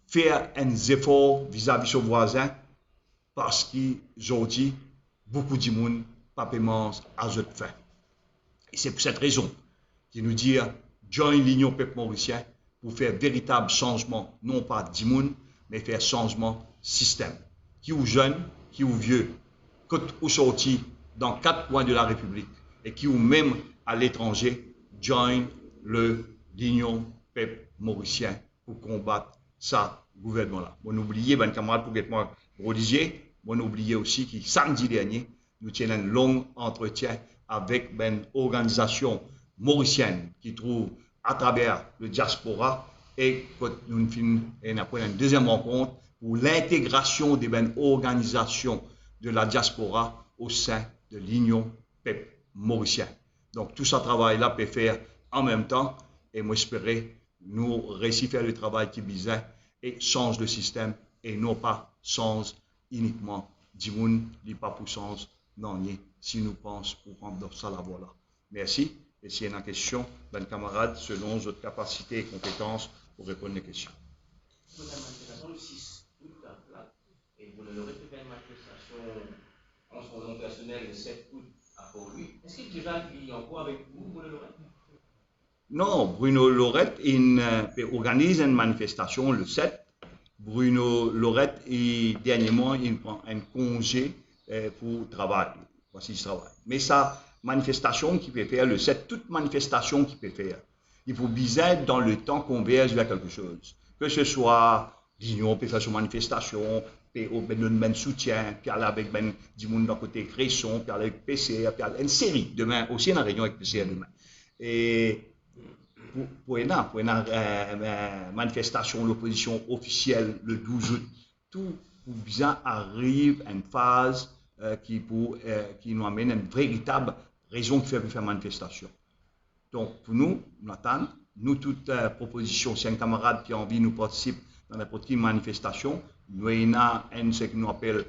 faire un effort vis-à-vis de son voisin parce qu'aujourd'hui, beaucoup de monde pas paiement à cette fin. Et c'est pour cette raison qu'il nous dit join l'Union peuple mauricien pour faire véritable changement, non pas de monde, mais faire changement système. Qui ou jeune, qui ou vieux, que ou sorti dans 4 coins de la République et qui ou même à l'étranger, join l'Union peuple mauricien pour combattre ça gouvernement là. On oublie, ben camarade pour moi religieux, on oublie aussi que samedi dernier, nous tenons un long entretien avec une organisation mauricienne qui trouve à travers le diaspora et nous avons une deuxième rencontre pour l'intégration des organisations de la diaspora au sein de l'Union peuple mauricien. Donc tout ce travail-là peut faire en même temps et moi j'espérais nous réussir à faire le travail qui visait et change le système et non pas change uniquement du monde, pas pour change, non, si nous pensons pour rendre ça la voie là. Merci. Et s'il y a une question, ben camarade, selon votre capacité et compétences, pour répondre aux questions. Pour la manifestation le 6 août, et vous l'aurez fait une manifestation en son nom personnel le 7 août à Port-Louis. Est-ce qu'il déjà il y a encore avec vous, Bruno Lorette? Non, Bruno Lorette organise une manifestation le 7. Bruno Lorette, dernièrement, il prend un congé pour travailler. Voici le travail. Mais ça, manifestation qui peut faire le 7, toute manifestation qui peut faire, il faut bien dans le temps converge vers quelque chose. Que ce soit l'Union peut faire son manifestation, peut donner un soutien, puis aller avec du monde d'un côté Cresson, puis aller avec PCR, puis aller une série demain, aussi une réunion avec PCR demain. Et pour une manifestation, l'opposition officielle le 12 août, tout pour bien arrive à une phase qui nous amène à une véritable raison de faire manifestation. Donc, pour nous, nous, toute proposition, si un camarade qui a envie de nous participer dans n'importe quelle manifestation, nous avons ce que nous appelons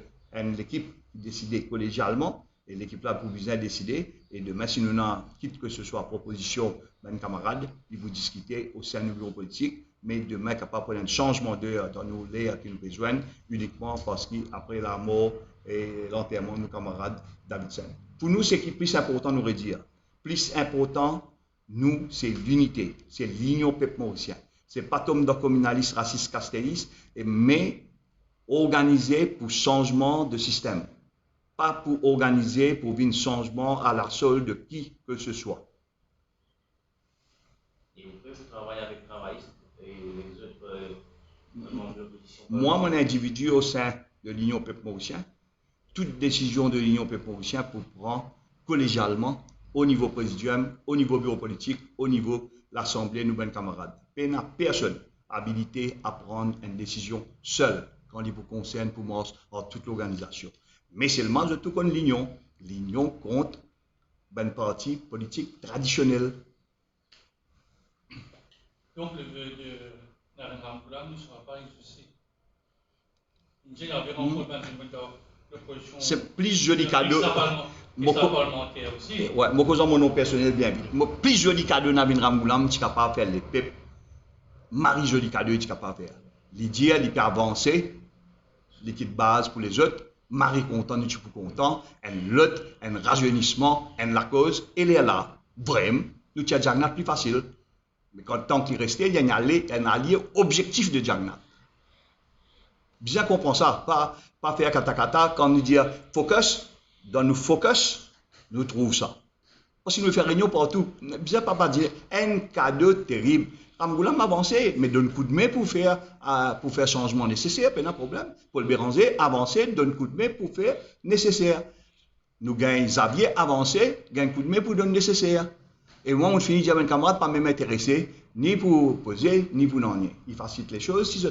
l'équipe qui décide collégialement, et l'équipe là pour bien décider, et demain, si nous avons, quitte que ce soit proposition d'un camarade, il vous discuter au sein du bureau politique, mais demain, capable de un changement d'heure dans nos l'air qui nous besoin, uniquement parce qu'après la mort et l'enterrement de nos camarades Davidson. Pour nous, ce qui est plus important, nous redire, plus important, nous, c'est l'unité, c'est l'union peuple mauricien. C'est pas comme dans communaliste, raciste, castelliste, mais organiser pour changement de système. Pas pour organiser pour un changement à la solde de qui que ce soit. Et vous pouvez travailler avec travaillistes et les autres membres de l'opposition? Moi, mon individu au sein de l'Union peuple mauricien, toute décision de l'Union peuple mauricien pour prendre collégialement au niveau présidium, au niveau bureau politique, au niveau de l'Assemblée, nous, ben camarades. Il n'y a personne habilité à prendre une décision seule quand il vous concerne pour moi en toute l'organisation. Mais seulement de tout comme l'Union. L'Union contre un parti politique traditionnel. Donc le vœu de Narendra Modi ne sera pas exaucé. Il y avait rencontré l'opposition. C'est plus joli cadeau. Et ça parlementaire aussi. Ouais, moi, causant mon nom personnel bien vite. Plus joli cadeau Narendra Modi, tu es capable de faire les peuples. Marie joli cadeau, tu es capable de faire. L'idée, il peut avancer, l'équipe base pour les autres. Marie content, nous sommes contents, un lot, un rajeunissement, la cause, elle est là. Vraiment, nous avons Jagnat plus facile. Mais quand tant qu'il restait, il y a un allié objectif de Jagnat. Bien comprendre ça, pas faire kata-kata, quand nous disons focus, dans nos focus, nous trouvons ça. Parce que nous faisons réunion partout, bien pas dire un cadeau terrible. Ramgoula m'a avancé, mais donne coup de main pour faire changement nécessaire, pas de problème. Paul Béranger avancé, donne coup de main pour faire nécessaire. Nous gagnons Xavier avancé, gagne coup de main pour donner nécessaire. Et moi, on finit avec un camarade pas même intéressé, ni pour poser, ni pour n'en nier. Il facilite les choses, si je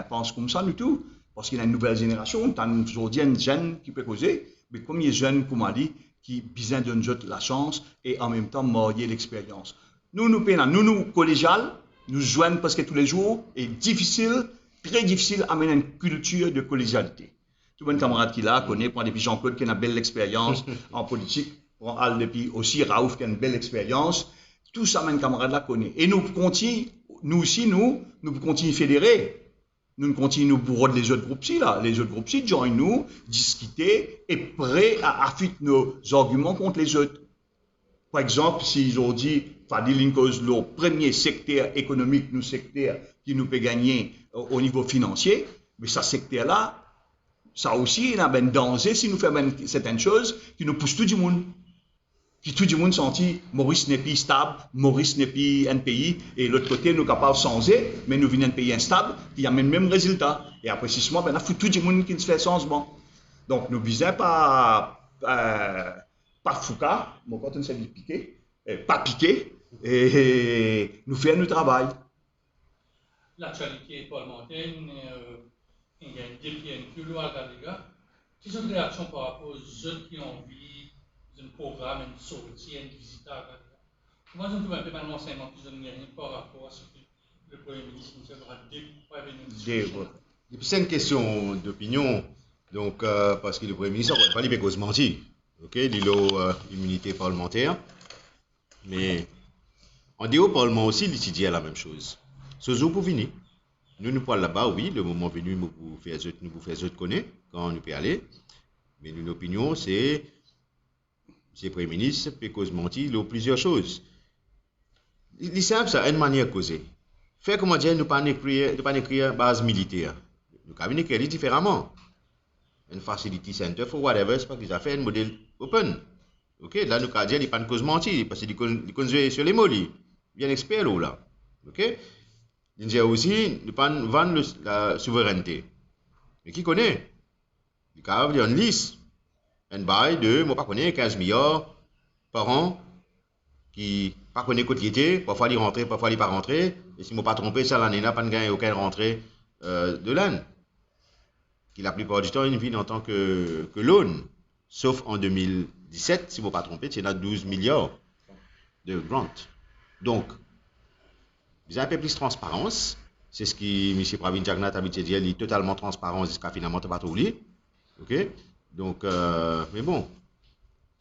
pense comme ça, du tout. Parce qu'il y a une nouvelle génération, tu as aujourd'hui un jeune qui peut causer, mais comme il y a jeunes, comme on dit, qui besoin de nous la chance et en même temps marier l'expérience. Nous, collégial, nous joignons parce que tous les jours est difficile, très difficile à mener une culture de collégialité. Tout le camarade qui l'a connaît, prend depuis Jean-Claude qui a une belle expérience en politique, prend Al depuis aussi Raouf qui a une belle expérience. Tout ça, mon camarade là connaît. Et nous continuons, nous continuons à fédérer. Nous continuons à bourrer les autres groupes là. Les autres groupes joignent nous, discuter et prêts à affûter nos arguments contre les autres. Par exemple, si aujourd'hui, Fadil cause le premier secteur économique, nous secteur qui nous peut gagner au niveau financier, mais ce secteur-là, ça aussi, il y a un danger si nous faisons certaines choses qui nous poussent tout le monde. Qui tout le monde senti Maurice n'est plus stable, Maurice n'est plus un pays, et l'autre côté, nous sommes capables de changer, mais nous venons un pays instable, il y a le même résultat. Et après 6 mois, il faut tout le monde qui se fait changement. Donc, nous visons pas Foucault, mon quand on s'est dit piquer, pas piquer, et nous faisons notre travail. L'actualité parlementaire, il y a une DPNQ, loi Galiga. Quelles sont les réactions par rapport aux jeunes qui ont envie d'un programme, une sortie, une visite à Galiga? Moi, je me trouve un peu mal l'enseignement qui donne rien par rapport à ce que le Premier ministre nous aura dit. C'est une question d'opinion, donc, parce que le Premier ministre n'a pas dit qu'il mentir. Ok, il a immunité parlementaire, mais en dehors Parlement aussi, il dit la même chose. Ce jour pour venir, nous parlons là-bas, oui, le moment venu, nous vous faire connaître quand nous pouvons aller, mais notre opinion, c'est le Premier ministre, peut cause mentir, il a plusieurs choses. Il est simple, ça, une manière de causer. Faire comment dire, nous ne pas écrire base militaire. Nous avons écrit différemment. Un facility center for whatever, c'est pas qu'ils ont fait un modèle open. Ok, là, nous avons dit, il n'y a pas de cause mentir, parce qu'il conduit sur les mots, il bien expert là. Ok, il dit aussi, nous pas vendre la souveraineté. Mais qui connaît? Il y a une liste, un bail de, moi pas connais, 15 milliards par an, qui pas connaît côté était, parfois il rentre, parfois il pas rentré, et si je ne pas trompé, ça l'année là, pas de gain aucune rentrée de l'année. Qui la plupart du temps, il vit en tant que loan. Sauf en 2017, si je ne pas trompé, il y a 12 milliards de grant. Donc, il y a un peu plus de transparence. C'est ce que M. Pravin Jagnat a dit, il est totalement transparent jusqu'à finalement pas trop oublié. Ok? Donc, mais bon,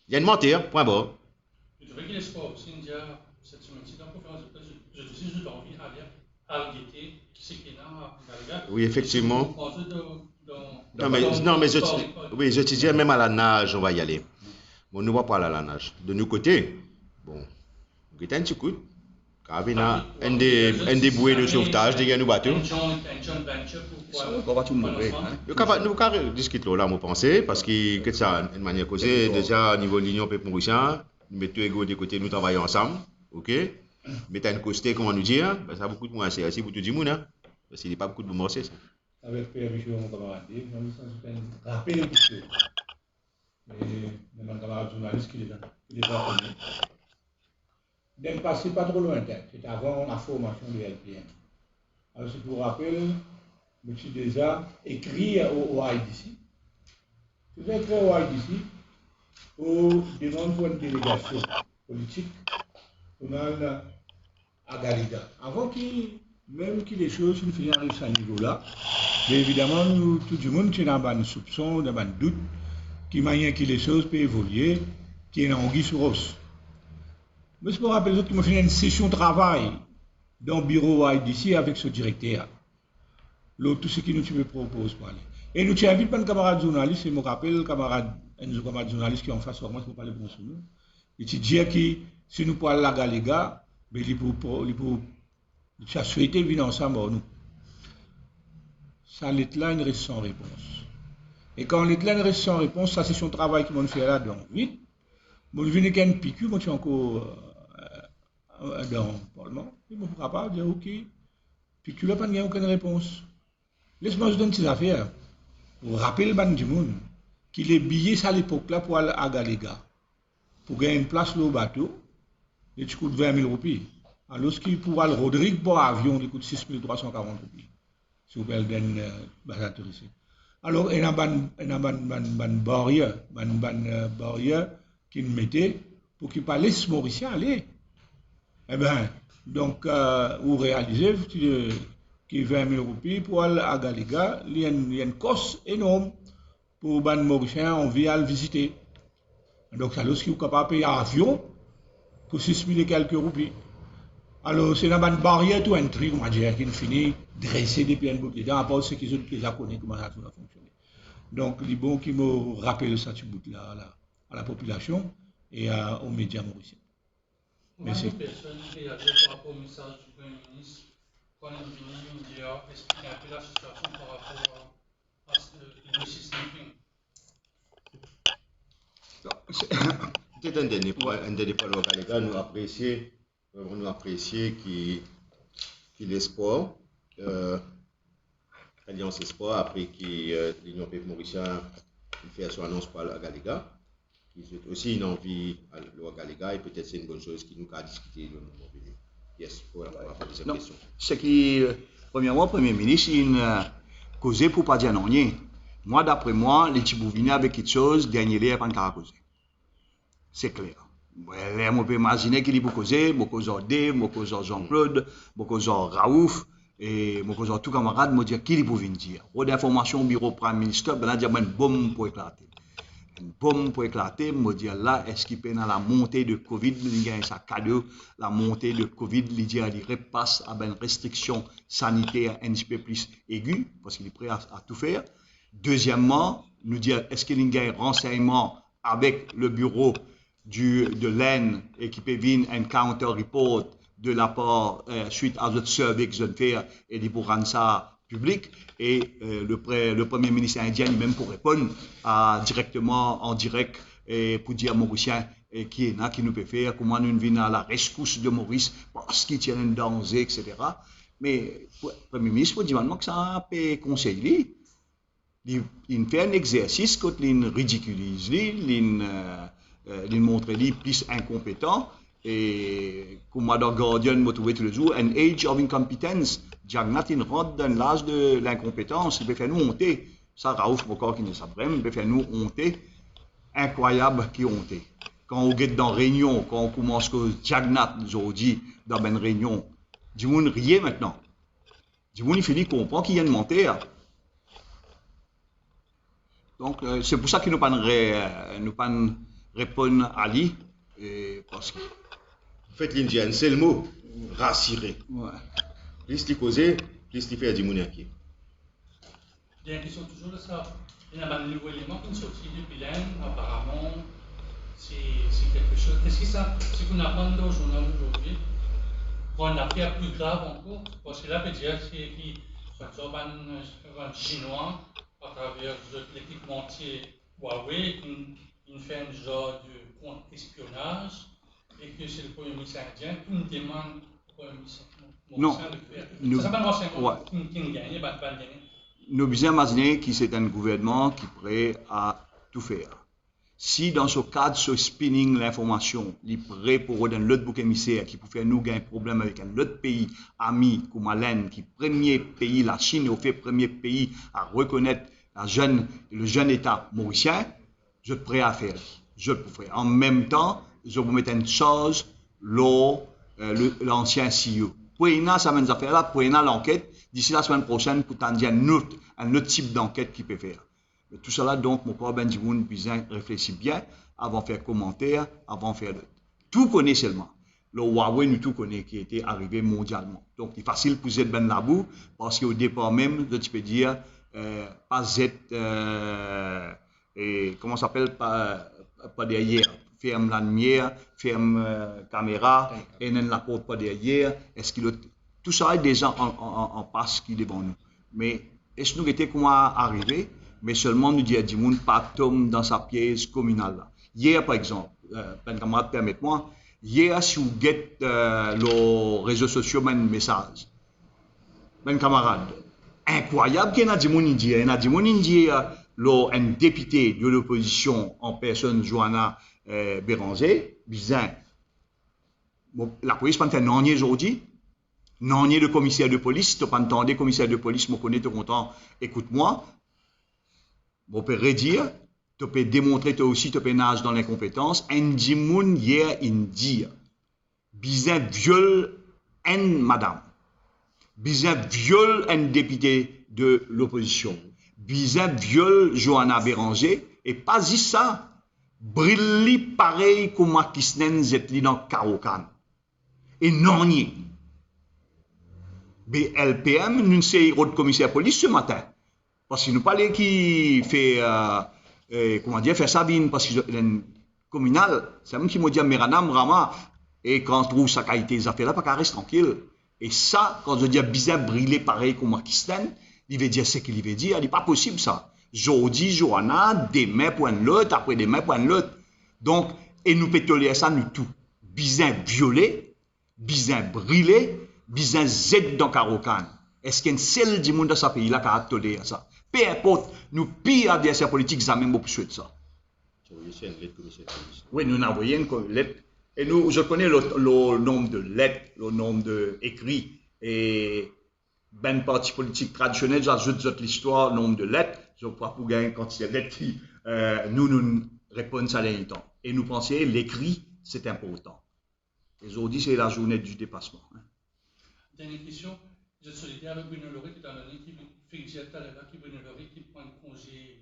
il y a une mentir, point barre. Je trouvais qu'il est aussi cette semaine-ci dans la conférence de presse. Je te dis, j'ai envie d'aller à l'Guété, qui c'est qui est là, oui, effectivement. Non, mais je te dis, même à la nage, on va y aller. Bon, nous ne va pas aller à la nage. De nos côtés, bon, on a un petit coup. Car il y a un des bouées de sauvetage derrière nos bateaux. Nous pouvons discuter là, je pense, parce que c'est une manière de causer. Déjà, au niveau de l'Union Peuple Mauricien, nous mettons égaux de côté, nous travaillons ensemble. Ok? Mais un costé, comment nous dire, ça a beaucoup de moins, c'est assez pour tout le monde. Parce qu'il n'y a pas beaucoup de morceaux. Avec permission, mon camarade, je me rappeler un petit peu. Mais mon camarade journaliste qui est pas connu. D'un passé pas trop lointain, c'est avant la formation de LPM. Alors, si vous vous rappelez, je me suis déjà écrit au IDC. Je vous ai écrit au IDC pour demander pour une délégation politique pour aller à Galiga. Avant même que les choses ne finissent à ce niveau-là, mais évidemment, tout le monde est dans un soupçon, dans un doute, qui manière que les choses peuvent évoluer, qui est en guise sur os. Mais je me rappelle que je me fait une session de travail dans le bureau IDC avec ce directeur. Tout ce qui nous propose. Et nous invitons pas un camarade journaliste, et je me rappelle un camarade journaliste qui est en face de moi, pour parler pour nous. Il dit que si nous parlons de la Galiga, il a souhaité venir ensemble avec nous. Ça l'est là, une reste sans réponse. Et quand l'est là, une reste sans réponse, ça c'est son travail qui m'a fait là, donc vite. Moi, je viens avec un PQ, moi je suis encore dans le Parlement. Je ne suis pas capable de dire ok. PQ n'a pas aucune réponse. Laisse-moi je donne ces affaires. Pour rappeler le ban du monde qu'il est billets à l'époque là pour aller à Galiga. Pour gagner une place au bateau, il coûte 20 000 roupies. Alors qu'il pour aller Rodrigue pour avion, il coûte 6 340 roupies. Si vous pouvez le bateau ici. Alors, il y a une barrière qu'il mettait pour qu'il ne laisse Mauricien aller. Eh bien, donc, vous réalisez qu'il y a 20 000 roupies pour aller à Galiga, il y a une coste énorme pour les Mauriciens, on vient le visiter. Donc, c'est lorsqu'il est capable de payer un avion pour 6 000 et quelques roupies. Alors, c'est une barrière, tout un truc, on va dire, qui finit dresser des pieds dedans, à part ceux qui déjà connaissent comment ça a fonctionné. Donc, il est bon qu'il me rappelle ça, tu bout là, à la population et aux médias mauriciens. Merci. Personne réagit par rapport au message du Premier ministre quand il est venu expliquer un peu la situation par rapport à ce dossier sniffing. Peut-être un dernier point, les gars, nous apprécier qu'il l'espoir, Alliance Espoir, après que l'Union Peuple Mauricien fait son annonce pour la Galega, qui est aussi une envie à la Galega, et peut-être c'est une bonne chose qui nous a discuté le moment venu. Yes, pour la deuxième question. Ce qui, premièrement, Premier ministre, il a causé pour pas dire non. Moi, d'après moi, les petits venir avec quelque chose, dernier lieu, pas de causer. C'est clair. On peut imaginer qu'il y a beaucoup causer, beaucoup de beaucoup de Jean-Claude, beaucoup de Raouf, et beaucoup de tous camarades, me dire qu'il y a pour venir dire. Au d'information au bureau Prime Minister, ben là, il y a une bombe pour éclater. Une bombe pour éclater, me dire là, est-ce qu'il peut dans la montée de Covid, il y a un cadeau, la montée de Covid, il dit il repasse à une restriction sanitaire un petit peu plus aiguë, parce qu'il est prêt à tout faire. Deuxièmement, nous dire est-ce qu'il y a un renseignement avec le bureau de l'EN et qui peut venir un counter report de la part suite à notre survey que je viens de faire et pour rendre ça public. Et le Premier ministre indien lui-même pour répondre directement en direct et pour dire à Mauricien qui est là, qui nous peut faire, comment nous venons à la rescousse de Maurice parce qu'il tient un danger, etc. Mais le Premier ministre, pour dire que ça peut conseiller. Il fait un exercice quand il ridiculise, il montre lui plus incompétent et comme Madame Guardian m'a trouvé tous les jours, an age of incompetence. Jagnat il rentre dans l'âge de l'incompétence, il peut faire nous honter. Ça Raouf encore qui ne sait pas, il peut faire nous honter, incroyable qui honter. Quand on est dans réunion, quand on commence que Jagnat nous dit dans une réunion, du monde rien maintenant. Du monde il finit comprend qu'il y a une montée. Donc, c'est pour ça qu'il nous pas répondre à lui. Parce que... En fait, l'Indien, c'est le mot, rassurer. Ouais. Plus il causer, plus il fait du monde qui. Il y a une question toujours de ça. Il y a un nouveau élément qui est sorti depuis l'Inde, apparemment, c'est quelque chose. Est-ce que ça, si vous n'apprenez au journal aujourd'hui, pour une affaire plus grave encore, parce que là, peut dire que c'est un chinois, à travers l'équipementier Huawei, il fait un genre de compte espionnage et que c'est le Premier ministre indien qui nous demande au Premier ministre mauricien de faire. Ça s'appelle renseignement qui ne gagne pas de gagner. Nous devons imaginer que c'est un gouvernement qui est prêt à tout faire. Si dans ce cadre, ce spinning l'information, il est prêt pour donner l'autre bouc émissaire qui peut faire nous gagner un problème avec un autre pays ami comme l'Inde, qui est premier pays, la Chine est fait premier pays à reconnaître le jeune État mauricien, je suis prêt à faire. Je peux faire. En même temps, je vais mettre une chose, l'ancien CEO. Pour ça mène affaires là, pour l'enquête, d'ici la semaine prochaine, pour t'en dire un autre type d'enquête qu'il peut faire. Mais tout cela, donc, mon père Benjamin Bizin réfléchit bien avant de faire commentaire, avant de faire tout connaît seulement. Le Huawei, nous tout connaît, qui était arrivé mondialement. Donc, il est facile pour Z Ben Labou, parce qu'au départ même, je peux dire, pas Z, comment ça s'appelle, pas derrière, ferme la lumière, ferme caméra, et ne la porte pas derrière. Tout ça est déjà en passe qui est devant nous. Mais est-ce que nous étions comment arriver? Mais seulement nous dit à Dimoun, pas tombe dans sa pièce communale. Là. Hier, par exemple, ben camarade, permettez-moi, hier, si vous guettez les réseaux sociaux, un message, ben camarade, incroyable qu'il y a Dimoun Indien. Il y a Dimoun Indien, un député de l'opposition en personne, Johanna Béranger, Bizin. La police pas un non aujourd'hui. Non, le commissaire de police, si tu n'as pas entendu, commissaire de police, me connaît, tu es content, écoute-moi. On peut redire, tu peux démontrer toi aussi, tu peux nager dans l'incompétence. Un dimoun hier, il dit, bizin viole une madame. Bizin viole un député de l'opposition. Bizin viole Johanna Béranger. Et pas juste ça. Brille pareil comme Makisnen Zetli dans Karokan. Et non, BLPM, nous sommes au commissaire de police ce matin. Parce qu'il nous parlait qui fait, comment dire, faire Sabine, parce qu'il est communal. C'est même qui m'a dit, Meranam, Rama, et quand on trouve sa qualité, les affaires là, pas qu'à rester tranquille. Et ça, quand je dis bizarre briller pareil comme Pakistan, il veut dire ce qu'il veut dire, il n'est pas possible ça. Jodi, Johanna, demain point l'autre, après demain point l'autre. Donc, Et nous pouvons tolérer ça, nous tout. Bizin violé, bizin brûlé, bizin Z dans Carocan. Est-ce qu'il y a un seul du monde dans ce pays-là qui a toléré ça? Peu importe, nous pires adversaires politiques, ça même beaucoup de ça. Oui, nous avons envoyé une lettre. Et nous, je connais le nombre de lettres, le nombre d'écrits. Et ben parti politique traditionnel, j'ajoute l'histoire, le nombre de lettres. Je crois pour gagner quantité de lettres qui nous répondent à l'instant. Et nous pensions l'écrit, c'est important. Et aujourd'hui, c'est la journée du dépassement. Dernière question. Je suis solidaire avec Bruno Le Roux, qui est un ami qui fait tout à l'heure, qui Bruno Le Roux, qui prend un congé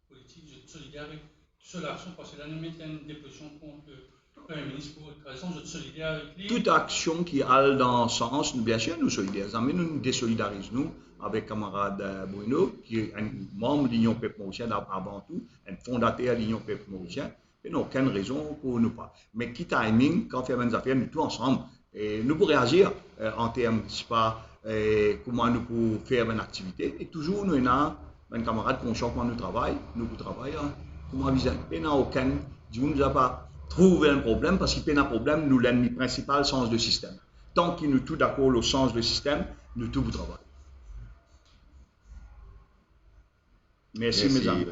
politique. Je suis solidaire avec cette action parce que là, nous mettons une déposition contre le Premier ministre pour autre raison. Je suis solidaire avec lui. Toute action qui a dans ce sens, bien sûr, nous sommes solidaires. Mais nous nous désolidarisons avec camarade Bruno, qui est un membre de l'Union Peuple Mauricien avant tout, un fondateur de l'Union Peuple Mauricien. Et n'a aucune raison pour nous pas. Mais qui timing, quand on fait des affaires, nous tous ensemble, et nous pour réagir en termes, je sais pas, comment nous pouvons faire une activité. Et toujours, nous avons un camarade conscient comment nous travaillons, nous pour travailler, comment viser. Et n'a aucun, nous n'avons pas trouvé un problème, parce qu'il y a un problème, nous l'ennemi principal, sens de système. Tant qu'il nous tout d'accord au sens de système, nous tout pour travailler. Merci mes amis.